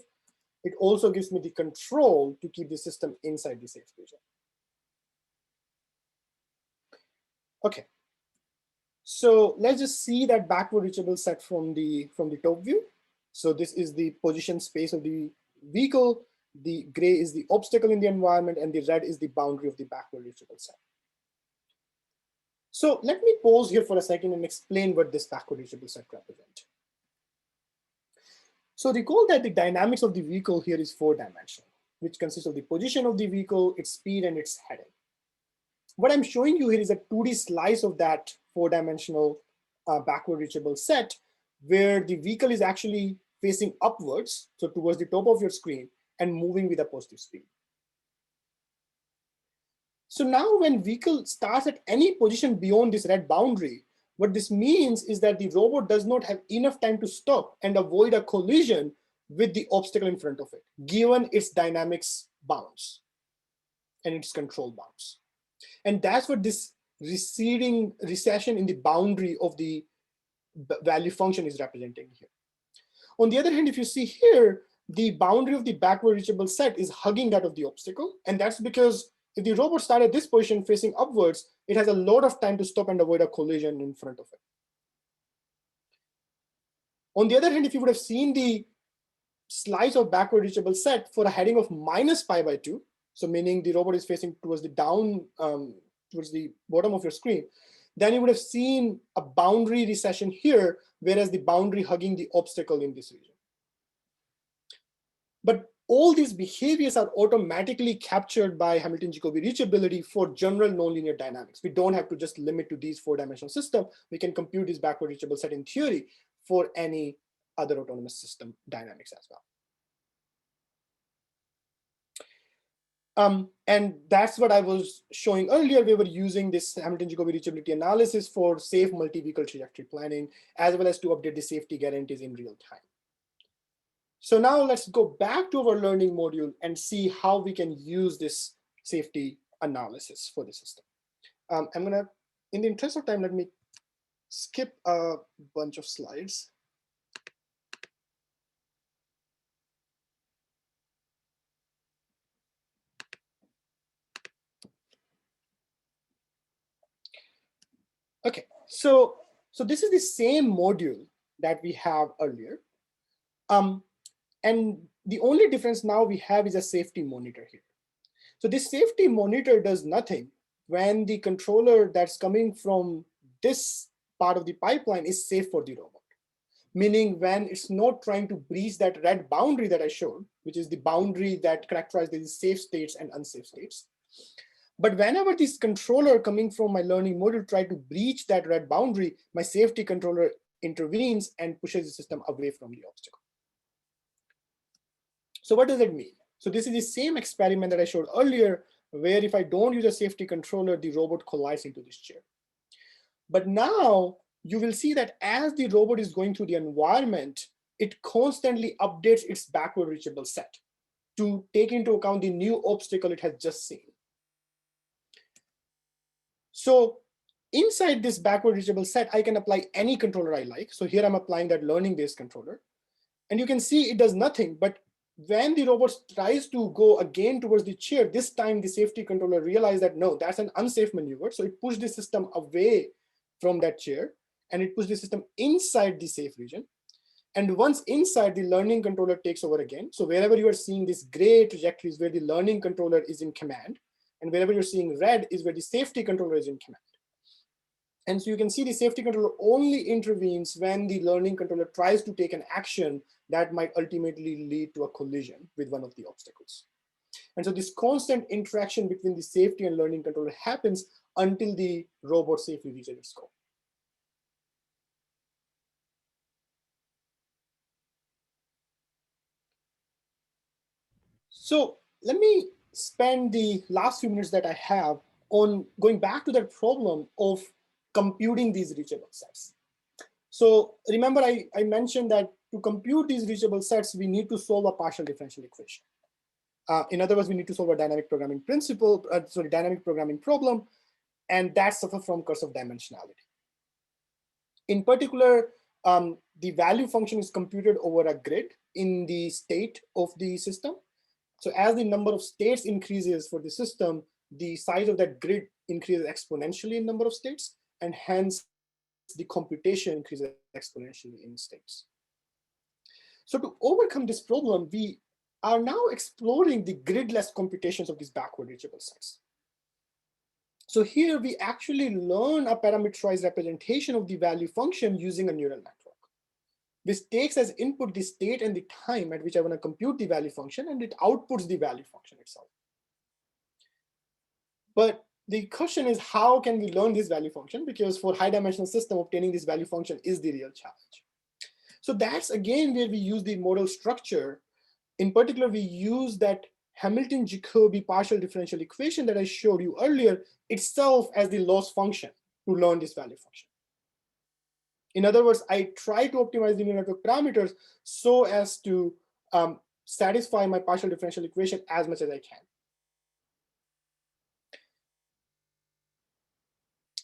It also gives me the control to keep the system inside the safe region. Okay. So let's just see that backward reachable set from the top view. So this is the position space of the vehicle. The gray is the obstacle in the environment, and the red is the boundary of the backward reachable set. So let me pause here for a second and explain what this backward reachable set represents. So recall that the dynamics of the vehicle here is 4-dimensional, which consists of the position of the vehicle, its speed, and its heading. What I'm showing you here is a 2D slice of that 4-dimensional backward reachable set, where the vehicle is actually facing upwards, so towards the top of your screen, and moving with a positive speed. So now when vehicle starts at any position beyond this red boundary, what this means is that the robot does not have enough time to stop and avoid a collision with the obstacle in front of it, given its dynamics bounds and its control bounds. And that's what this recession in the boundary of the value function is representing here. On the other hand, if you see here, the boundary of the backward reachable set is hugging that of the obstacle. And that's because if the robot started at this position facing upwards, it has a lot of time to stop and avoid a collision in front of it. On the other hand, if you would have seen the slice of backward reachable set for a heading of -π/2, so meaning the robot is facing towards the down, towards the bottom of your screen, then you would have seen a boundary recession here, whereas the boundary hugging the obstacle in this region. But all these behaviors are automatically captured by Hamilton-Jacobi reachability for general nonlinear dynamics. We don't have to just limit to these 4-dimensional system. We can compute this backward reachable set in theory for any other autonomous system dynamics as well. And that's what I was showing earlier. We were using this Hamilton-Jacobi reachability analysis for safe multi-vehicle trajectory planning, as well as to update the safety guarantees in real time. So now let's go back to our learning module and see how we can use this safety analysis for the system. I'm gonna, in the interest of time, let me skip a bunch of slides. Okay, so this is the same module that we have earlier. And the only difference now we have is a safety monitor here. So this safety monitor does nothing when the controller that's coming from this part of the pipeline is safe for the robot. Meaning when it's not trying to breach that red boundary that I showed, which is the boundary that characterizes the safe states and unsafe states. But whenever this controller coming from my learning module try to breach that red boundary, my safety controller intervenes and pushes the system away from the obstacle. So what does it mean? So this is the same experiment that I showed earlier, where if I don't use a safety controller, the robot collides into this chair. But now you will see that as the robot is going through the environment, it constantly updates its backward reachable set to take into account the new obstacle it has just seen. So inside this backward reachable set, I can apply any controller I like. So here I'm applying that learning-based controller. And you can see it does nothing, but when the robot tries to go again towards the chair, this time the safety controller realized that no, that's an unsafe maneuver. So it pushed the system away from that chair and it pushed the system inside the safe region. And once inside, the learning controller takes over again. So wherever you are seeing this gray trajectory is where the learning controller is in command. And wherever you're seeing red is where the safety controller is in command. And so you can see the safety controller only intervenes when the learning controller tries to take an action that might ultimately lead to a collision with one of the obstacles. And so this constant interaction between the safety and learning controller happens until the robot safely reaches its goal. So let me spend the last few minutes that I have on going back to that problem of computing these reachable sets. So remember, I mentioned that to compute these reachable sets, we need to solve a partial differential equation. In other words, we need to solve a dynamic programming dynamic programming problem, and that suffers from curse of dimensionality. In particular, the value function is computed over a grid in the state of the system. So as the number of states increases for the system, the size of that grid increases exponentially in number of states, and hence the computation increases exponentially in states. So to overcome this problem, we are now exploring the gridless computations of these backward reachable sets. So here we actually learn a parameterized representation of the value function using a neural network. This takes as input the state and the time at which I want to compute the value function, and it outputs the value function itself. But the question is, how can we learn this value function? Because for high dimensional system, obtaining this value function is the real challenge. So that's again where we use the model structure. In particular, we use that Hamilton-Jacobi partial differential equation that I showed you earlier itself as the loss function to learn this value function. In other words, I try to optimize the neural network parameters so as to satisfy my partial differential equation as much as I can.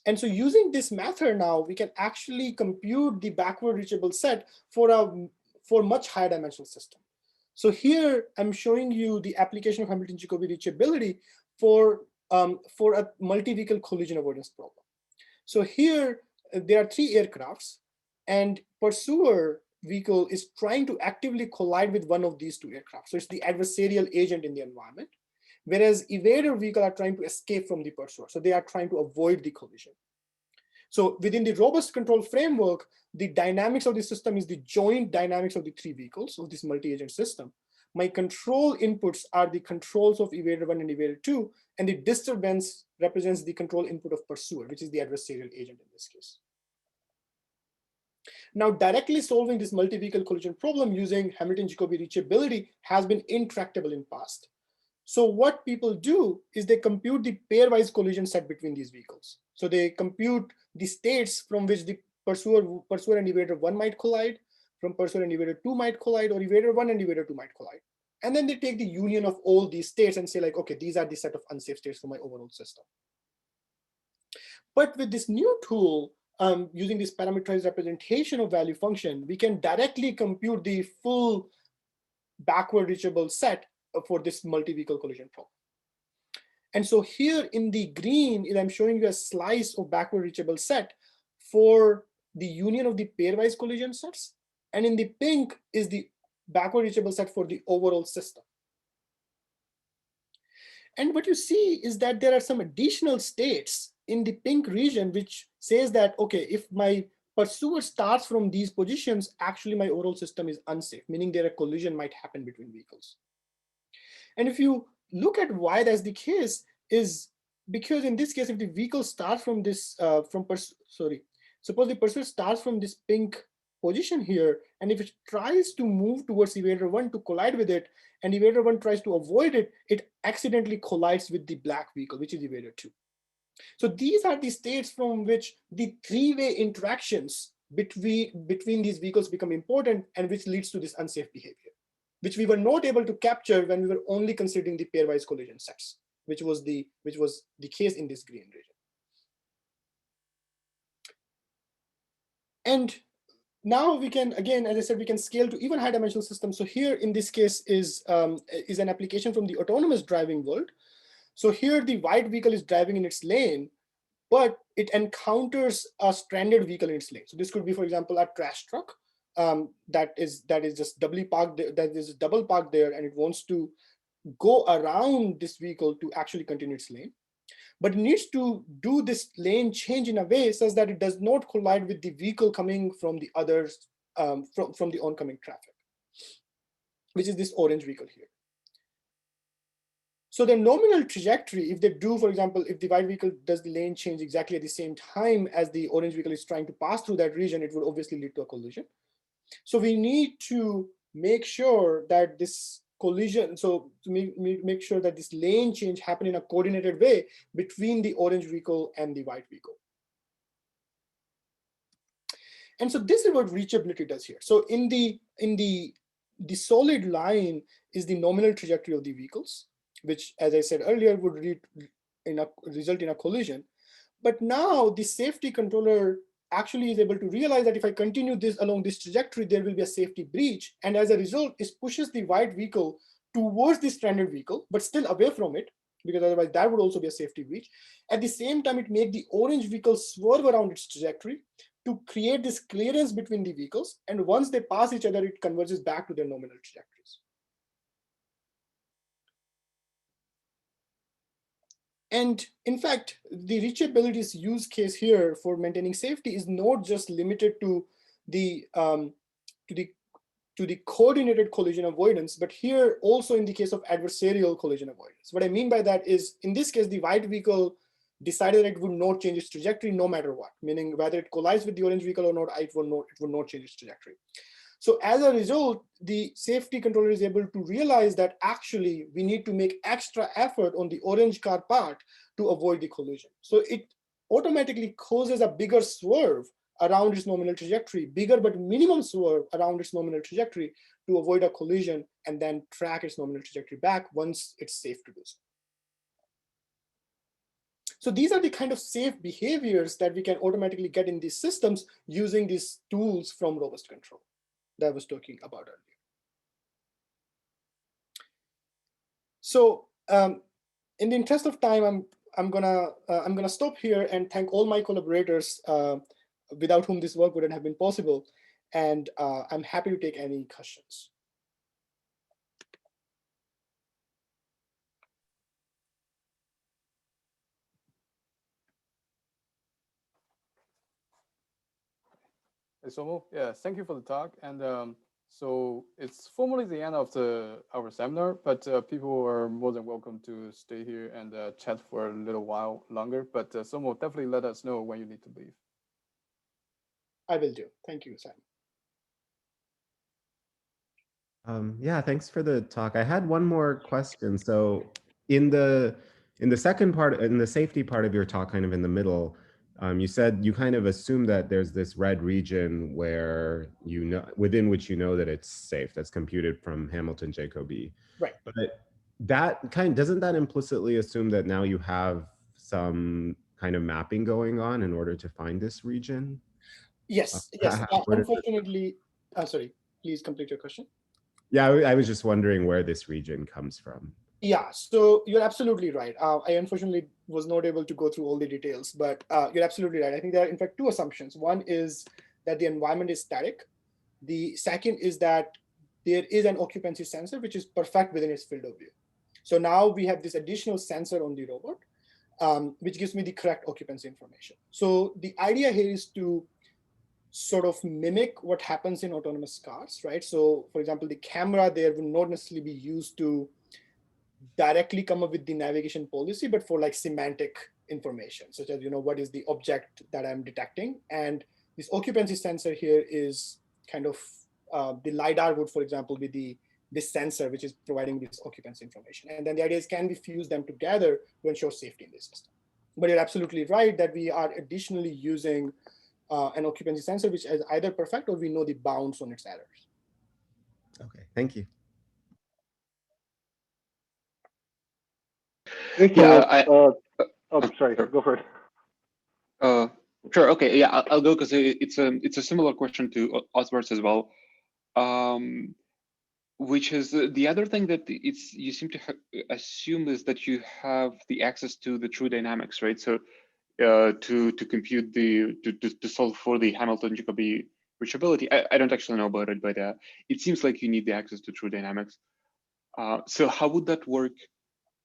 And so using this method now, we can actually compute the backward reachable set for much higher dimensional system. So here I'm showing you the application of Hamilton-Jacobi reachability for a multi-vehicle collision avoidance problem. So here there are 3 aircrafts, and pursuer vehicle is trying to actively collide with one of these 2 aircraft. So it's the adversarial agent in the environment, whereas evader vehicle are trying to escape from the pursuer. So they are trying to avoid the collision. So within the robust control framework, the dynamics of the system is the joint dynamics of the 3 vehicles of this multi-agent system. My control inputs are the controls of evader 1 and evader 2, and the disturbance represents the control input of pursuer, which is the adversarial agent in this case. Now, directly solving this multi-vehicle collision problem using Hamilton-Jacobi reachability has been intractable in past. So what people do is they compute the pairwise collision set between these vehicles. So they compute the states from which the pursuer and evader 1 might collide, from pursuer and evader 2 might collide, or evader 1 and evader 2 might collide. And then they take the union of all these states and say like, okay, these are the set of unsafe states for my overall system. But with this new tool, using this parameterized representation of value function, we can directly compute the full backward reachable set for this multi-vehicle collision problem. And so here in the green, I'm showing you a slice of backward reachable set for the union of the pairwise collision sets. And in the pink is the backward reachable set for the overall system. And what you see is that there are some additional states in the pink region, which says that, okay, if my pursuer starts from these positions, actually my overall system is unsafe, meaning there a collision might happen between vehicles. And if you look at why that's the case, is because in this case, if the vehicle starts from this, suppose the pursuer starts from this pink position here, and if it tries to move towards evader 1 to collide with it, and evader 1 tries to avoid it, it accidentally collides with the black vehicle, which is evader 2. So these are the states from which the 3-way interactions between these vehicles become important, and which leads to this unsafe behavior, which we were not able to capture when we were only considering the pairwise collision sets, which was the case in this green region. And now we can, again, as I said, we can scale to even high dimensional systems. So here in this case is an application from the autonomous driving world. So here the white vehicle is driving in its lane, but it encounters a stranded vehicle in its lane. So this could be, for example, a trash truck that is just doubly parked, that is double parked there, and it wants to go around this vehicle to actually continue its lane. But it needs to do this lane change in a way such that it does not collide with the vehicle coming from the others, from the oncoming traffic, which is this orange vehicle here. So the nominal trajectory, if they do, for example, if the white vehicle does the lane change exactly at the same time as the orange vehicle is trying to pass through that region, it would obviously lead to a collision. So we need to make sure that this collision, so to make sure that this lane change happen in a coordinated way between the orange vehicle and the white vehicle. And so this is what reachability does here. So in the solid line is the nominal trajectory of the vehicles, which, as I said earlier, would result in a collision. But now the safety controller actually is able to realize that if I continue this along this trajectory, there will be a safety breach. And as a result, it pushes the white vehicle towards the stranded vehicle, but still away from it, because otherwise that would also be a safety breach. At the same time, it makes the orange vehicle swerve around its trajectory to create this clearance between the vehicles. And once they pass each other, it converges back to their nominal trajectories. And in fact, the reachability's use case here for maintaining safety is not just limited to the coordinated collision avoidance, but here also in the case of adversarial collision avoidance. What I mean by that is, in this case, the white vehicle decided that it would not change its trajectory no matter what, meaning whether it collides with the orange vehicle or not, it would not change its trajectory. So as a result, the safety controller is able to realize that actually we need to make extra effort on the orange car part to avoid the collision. So it automatically causes a bigger swerve around its nominal trajectory, bigger but minimum swerve around its nominal trajectory to avoid a collision, and then track its nominal trajectory back once it's safe to do so. So these are the kind of safe behaviors that we can automatically get in these systems using these tools from robust control that I was talking about earlier. So in the interest of time, I'm gonna stop here and thank all my collaborators without whom this work wouldn't have been possible. And I'm happy to take any questions. Hey, Somil, yeah, thank you for the talk. And so it's formally the end of our seminar, but people are more than welcome to stay here and chat for a little while longer. But Somil, definitely let us know when you need to leave. I will do. Thank you, Sam. Yeah, thanks for the talk. I had one more question. So in the second part, in the safety part of your talk, kind of in the middle, you said you kind of assume that there's this red region where within which you know that it's safe. That's computed from Hamilton-Jacobi. Right. But that doesn't that implicitly assume that now you have some kind of mapping going on in order to find this region? Yes. Yes. Unfortunately, sorry. Please complete your question. Yeah, I was just wondering where this region comes from. Yeah, so you're absolutely right. I unfortunately was not able to go through all the details, but you're absolutely right. I think there are, in fact, two assumptions. One is that the environment is static. The second is that there is an occupancy sensor, which is perfect within its field of view. So now we have this additional sensor on the robot, which gives me the correct occupancy information. So the idea here is to sort of mimic what happens in autonomous cars, right? So for example, the camera there will not necessarily be used to directly come up with the navigation policy, but for like semantic information, such as, what is the object that I'm detecting? And this occupancy sensor here is kind of, the LiDAR would, for example, be this sensor, which is providing this occupancy information. And then the idea is, can we fuse them together to ensure safety in this system? But you're absolutely right that we are additionally using an occupancy sensor, which is either perfect or we know the bounds on its errors. Okay, thank you. Yeah, sorry, go for it. Sure. Okay. Yeah, I'll go because it's a similar question to Osbert as well, which is the other thing that you seem to assume is that you have the access to the true dynamics, right? So to compute to solve for the Hamilton-Jacobi reachability. I don't actually know about it, but it seems like you need the access to true dynamics. So how would that work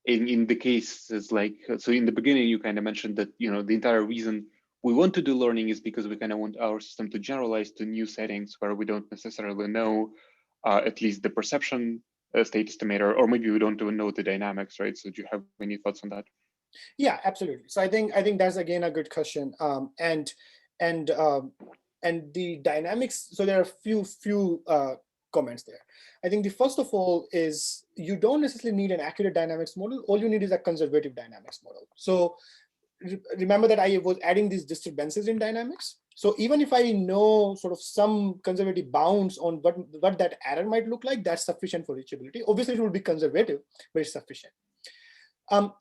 in the cases like, so in the beginning, you kind of mentioned that, the entire reason we want to do learning is because we kind of want our system to generalize to new settings where we don't necessarily know at least the perception state estimator, or maybe we don't even know the dynamics, right? So do you have any thoughts on that? Yeah, absolutely. So I think that's again a good question. And the dynamics. So there are a few comments there. I think the first of all is you don't necessarily need an accurate dynamics model. All you need is a conservative dynamics model. So remember that I was adding these disturbances in dynamics. So even if I know sort of some conservative bounds on what that error might look like, that's sufficient for reachability. Obviously, it will be conservative, but it's sufficient.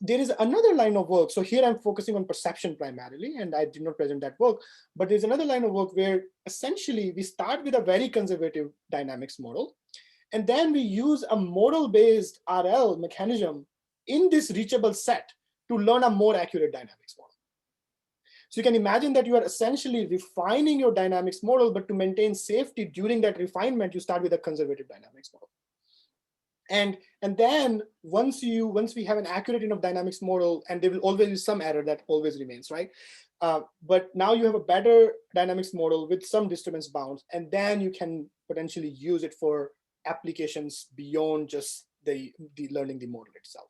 There is another line of work. So here I'm focusing on perception primarily, and I did not present that work, but there's another line of work where essentially we start with a very conservative dynamics model, and then we use a model-based RL mechanism in this reachable set to learn a more accurate dynamics model. So you can imagine that you are essentially refining your dynamics model, but to maintain safety during that refinement, you start with a conservative dynamics model. And then once we have an accurate enough dynamics model, and there will always be some error that always remains, right? But now you have a better dynamics model with some disturbance bounds, and then you can potentially use it for applications beyond just the learning the model itself.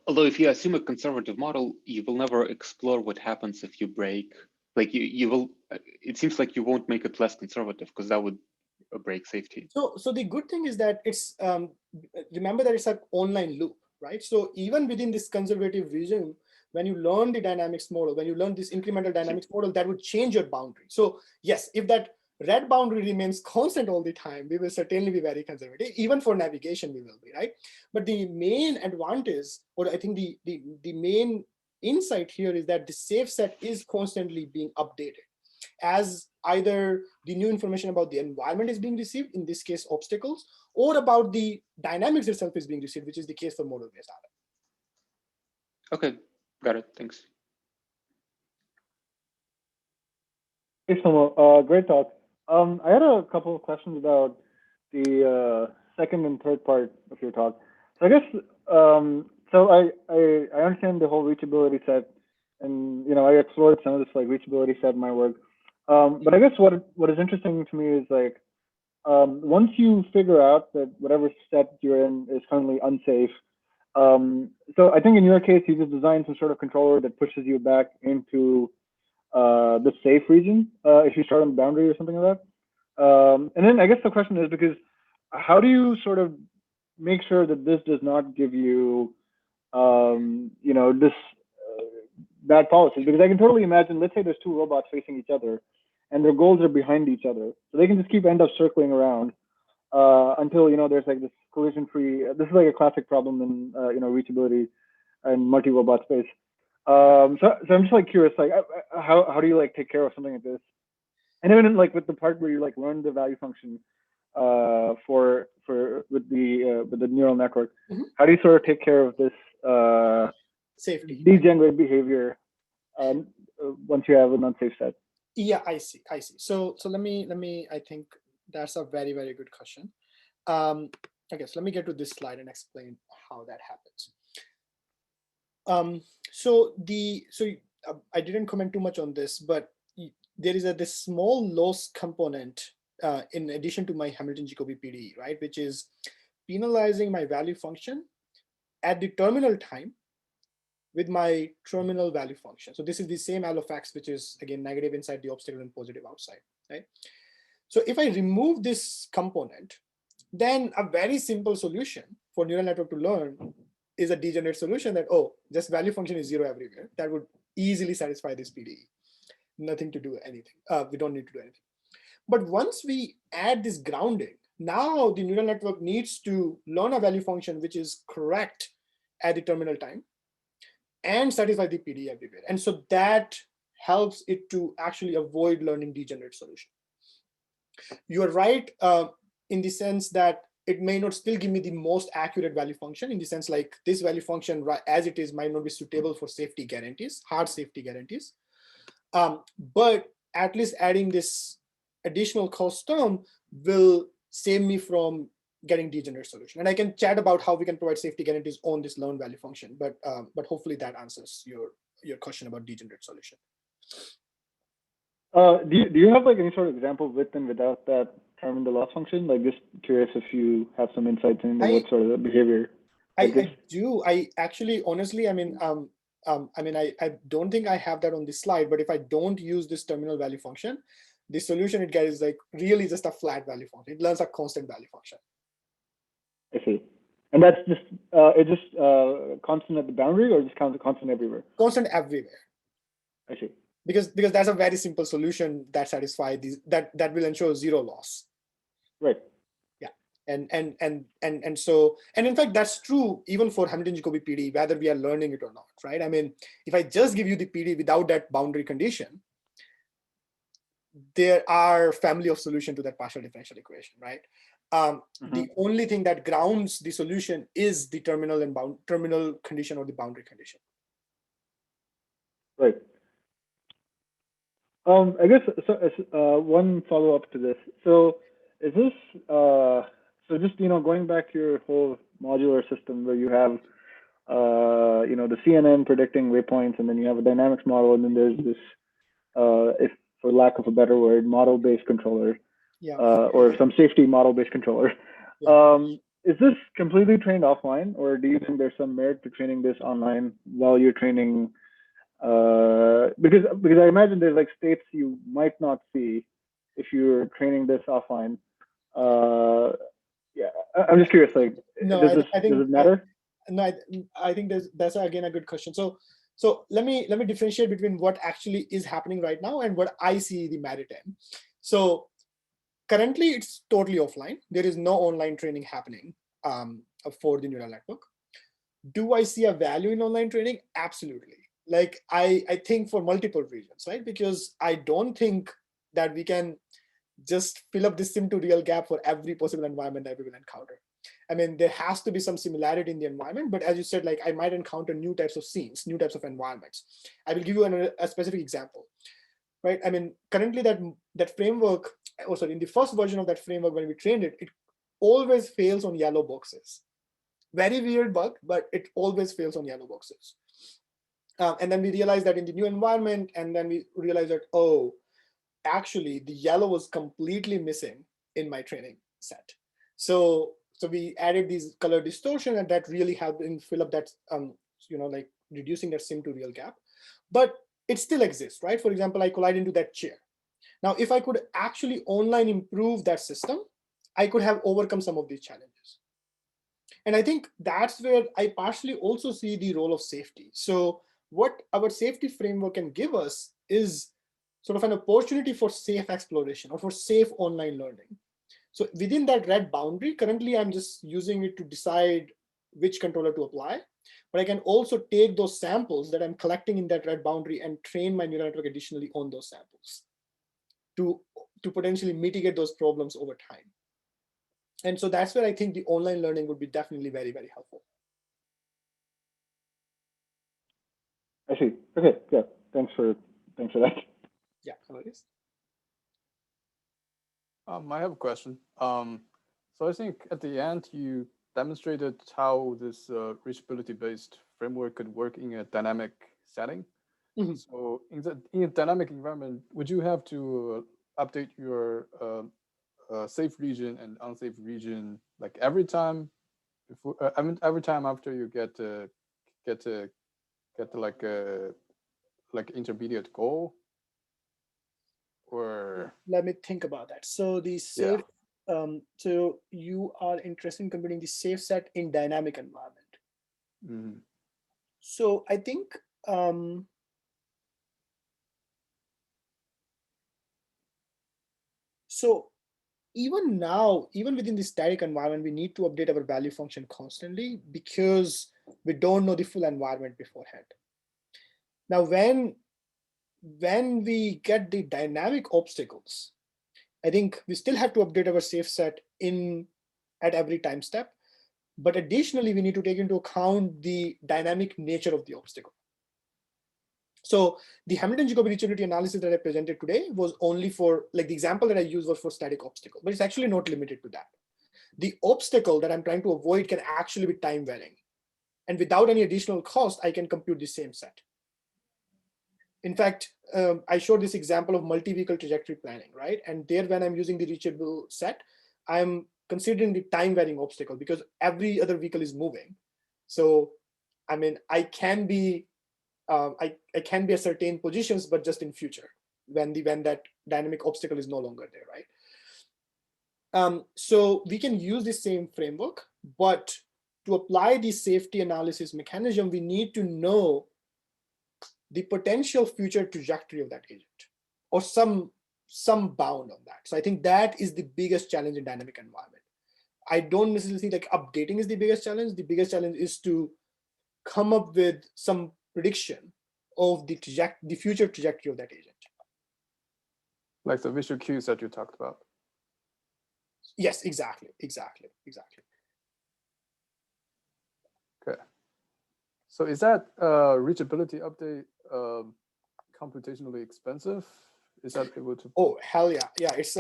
Although if you assume a conservative model, you will never explore what happens if you break. Like you will. It seems like you won't make it less conservative because that would break safety. So the good thing is that it's remember that it's an online loop, right? So even within this conservative regime, when you learn the dynamics model, when you learn this incremental dynamics model, that would change your boundary. So yes, if that red boundary remains constant all the time, we will certainly be very conservative. Even for navigation, we will be, right? But the main advantage, or I think the main insight here is that the safe set is constantly being updated as either the new information about the environment is being received, in this case obstacles, or about the dynamics itself is being received, which is the case for model-based data. Okay, got it, thanks. Hey, Somil, great talk. I had a couple of questions about the second and third part of your talk. So I guess, so I understand the whole reachability set, and I explored some of this like reachability set in my work. But I guess what is interesting to me is like, once you figure out that whatever set you're in is currently unsafe, so I think in your case, you just designed some sort of controller that pushes you back into the safe region if you start on the boundary or something like that. And then I guess the question is, because how do you sort of make sure that this does not give you, this bad policies? Because I can totally imagine, let's say there's two robots facing each other and their goals are behind each other. So they can just end up circling around until, there's like this collision free, this is like a classic problem in, reachability and multi-robot space. So I'm just like curious, like how do you like take care of something like this? And even like with the part where you like learn the value function with the neural network, how do you sort of take care of this safety degenerate behavior once you have an unsafe set? Yeah, I see. So let me. I think that's a very, very good question. Okay, so let me get to this slide and explain how that happens. I didn't comment too much on this, but there is this small loss component in addition to my Hamilton-Jacobi PDE, right, which is penalizing my value function at the terminal time with my terminal value function. So this is the same L of x, which is again negative inside the obstacle and positive outside, right? So if I remove this component, then a very simple solution for neural network to learn is a degenerate solution that, just value function is 0 everywhere. That would easily satisfy this PDE. Nothing to do anything. We don't need to do anything. But once we add this grounding, now the neural network needs to learn a value function which is correct at the terminal time and satisfy the PDE everywhere. And so that helps it to actually avoid learning degenerate solution. You are right in the sense that it may not still give me the most accurate value function, in the sense like this value function as it is might not be suitable for safety guarantees, hard safety guarantees. But at least adding this additional cost term will save me from getting degenerate solution. And I can chat about how we can provide safety guarantees on this learn value function, but hopefully that answers your question about degenerate solution. Do you have like any sort of example with and without that term in the loss function? Like, just curious if you have some insights into what sort of behavior. I do. I actually, honestly, I don't think I have that on this slide, but if I don't use this terminal value function, the solution it gets is like really just a flat value function. It learns a constant value function. I see. And that's just, it's just constant at the boundary, or just constant everywhere? Constant everywhere. I see. Because that's a very simple solution that satisfies these, that will ensure zero loss. Right. Yeah. And so, and in fact, that's true even for Hamilton-Jacobi PD, whether we are learning it or not, right? I mean, if I just give you the PD without that boundary condition, there are family of solution to that partial differential equation, right? The only thing that grounds the solution is the terminal condition or the boundary condition. Right. I guess so. One follow up to this. So is this so just going back to your whole modular system where you have the CNN predicting waypoints, and then you have a dynamics model, and then there's this if for lack of a better word, model-based controller, or some safety model-based controller. Yeah. Is this completely trained offline, or do you think there's some merit to training this online while you're training? Because I imagine there's like states you might not see if you're training this offline. Yeah, I'm just curious. Like, no, does it matter? I think that's again a good question. So let me differentiate between what actually is happening right now and what I see the merit in. So currently it's totally offline. There is no online training happening for the neural network. Do I see a value in online training? Absolutely. Like I think for multiple reasons, right? Because I don't think that we can just fill up this sim to real gap for every possible environment that we will encounter. I mean, there has to be some similarity in the environment, but as you said, like I might encounter new types of scenes, new types of environments. I will give you a specific example, right? I mean, currently that framework, in the first version of that framework, when we trained it, it always fails on yellow boxes. Very weird bug, but it always fails on yellow boxes. And then we realized that in the new environment, and then we realized that, oh, actually the yellow was completely missing in my training set. So we added these color distortion, and that really helped in fill up that, like reducing that sim to real gap. But it still exists, right? For example, I collide into that chair. Now, if I could actually online improve that system, I could have overcome some of these challenges. And I think that's where I partially also see the role of safety. So what our safety framework can give us is sort of an opportunity for safe exploration or for safe online learning. So within that red boundary, currently I'm just using it to decide which controller to apply, but I can also take those samples that I'm collecting in that red boundary and train my neural network additionally on those samples to potentially mitigate those problems over time. And so that's where I think the online learning would be definitely very, very helpful. I see. Okay. Yeah. Thanks for that. Yeah, no worries. I have a question. So I think at the end you demonstrated how this reachability-based framework could work in a dynamic setting. Mm-hmm. So in a dynamic environment, would you have to update your safe region and unsafe region like every time? Before, I mean, every time after you get to like intermediate goal. Or let me think about that. So the safe, so you are interested in computing the safe set in dynamic environment. Mm-hmm. So I think so even now, even within the static environment, we need to update our value function constantly because we don't know the full environment beforehand. Now, when we get the dynamic obstacles, I think we still have to update our safe set at every time step. But additionally, we need to take into account the dynamic nature of the obstacle. So the Hamilton-Jacobi reachability analysis that I presented today was only for, like the example that I used was for static obstacle, but it's actually not limited to that. The obstacle that I'm trying to avoid can actually be time varying. And without any additional cost, I can compute the same set. In fact, I showed this example of multi-vehicle trajectory planning, right? And there, when I'm using the reachable set, I'm considering the time varying obstacle because every other vehicle is moving. So, I mean, I can be at certain positions, but just in future when that dynamic obstacle is no longer there, right? So we can use the same framework, but to apply the safety analysis mechanism, we need to know the potential future trajectory of that agent or some bound on that. So I think that is the biggest challenge in dynamic environment. I don't necessarily think like updating is the biggest challenge. The biggest challenge is to come up with some prediction of the future trajectory of that agent. Like the visual cues that you talked about. Yes, exactly. Okay. So is that reachability update computationally expensive? Is that able to? Oh, hell yeah, yeah. It's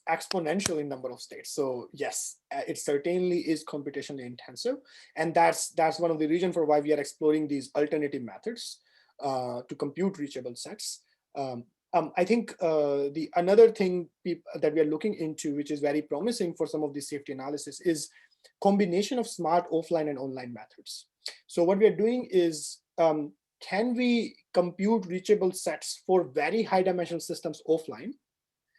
exponential in number of states. So yes, it certainly is computationally intensive, and that's one of the reasons for why we are exploring these alternative methods to compute reachable sets. I think the another thing that we are looking into, which is very promising for some of the safety analysis, is combination of smart offline and online methods. So what we are doing is, can we compute reachable sets for very high dimensional systems offline?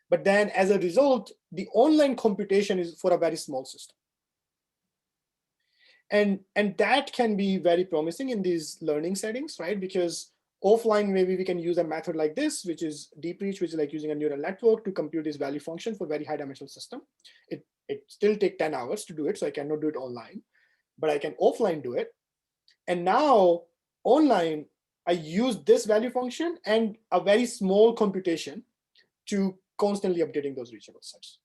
But then as a result, the online computation is for a very small system. And that can be very promising in these learning settings, right? Because offline, maybe we can use a method like this, which is DeepReach, which is like using a neural network to compute this value function for very high dimensional system. It still take 10 hours to do it, so I cannot do it online, but I can offline do it. And now online, I use this value function and a very small computation to constantly updating those reachable sets.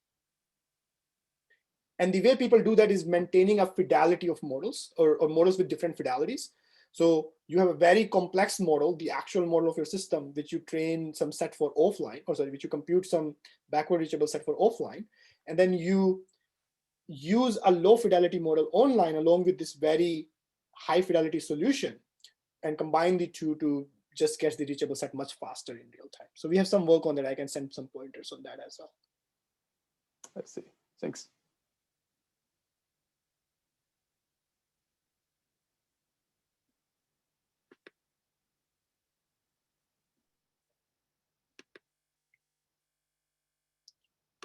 And the way people do that is maintaining a fidelity of models or models with different fidelities. So you have a very complex model, the actual model of your system, which you train some set for offline, or sorry, which you compute some backward reachable set for offline. And then you use a low fidelity model online along with this very high fidelity solution and combine the two to just get the reachable set much faster in real time. So we have some work on that. I can send some pointers on that as well. I see. Thanks.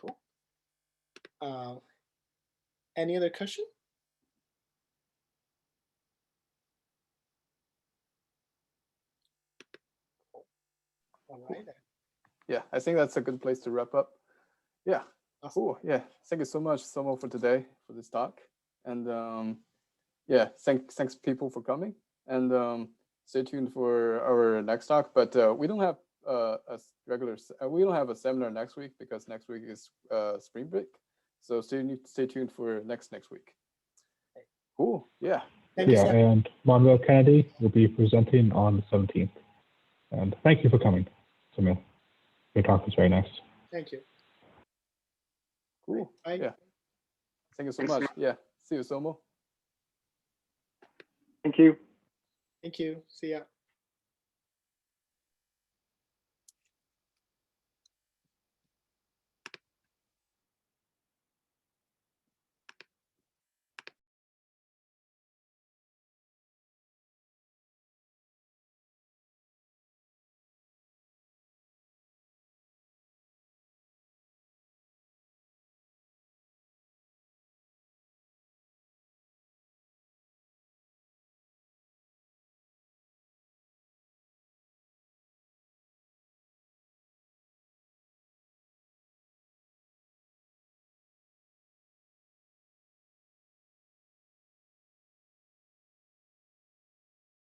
Cool. Any other question? All right. Yeah, I think that's a good place to wrap up. Yeah. Awesome. Cool. Yeah. Thank you so much, Somil, for today, for this talk. And yeah, thanks people for coming. And stay tuned for our next talk. But we don't have we don't have a seminar next week because next week is spring break. So stay tuned for next week. Cool. Yeah. Yeah, and Monroe Kennedy will be presenting on the 17th. And thank you for coming, Somil. Your talk was very nice. Thank you. Cool. Bye. Yeah. Thank you so much. Yeah. See you, Somil. Thank you. Thank you. See ya.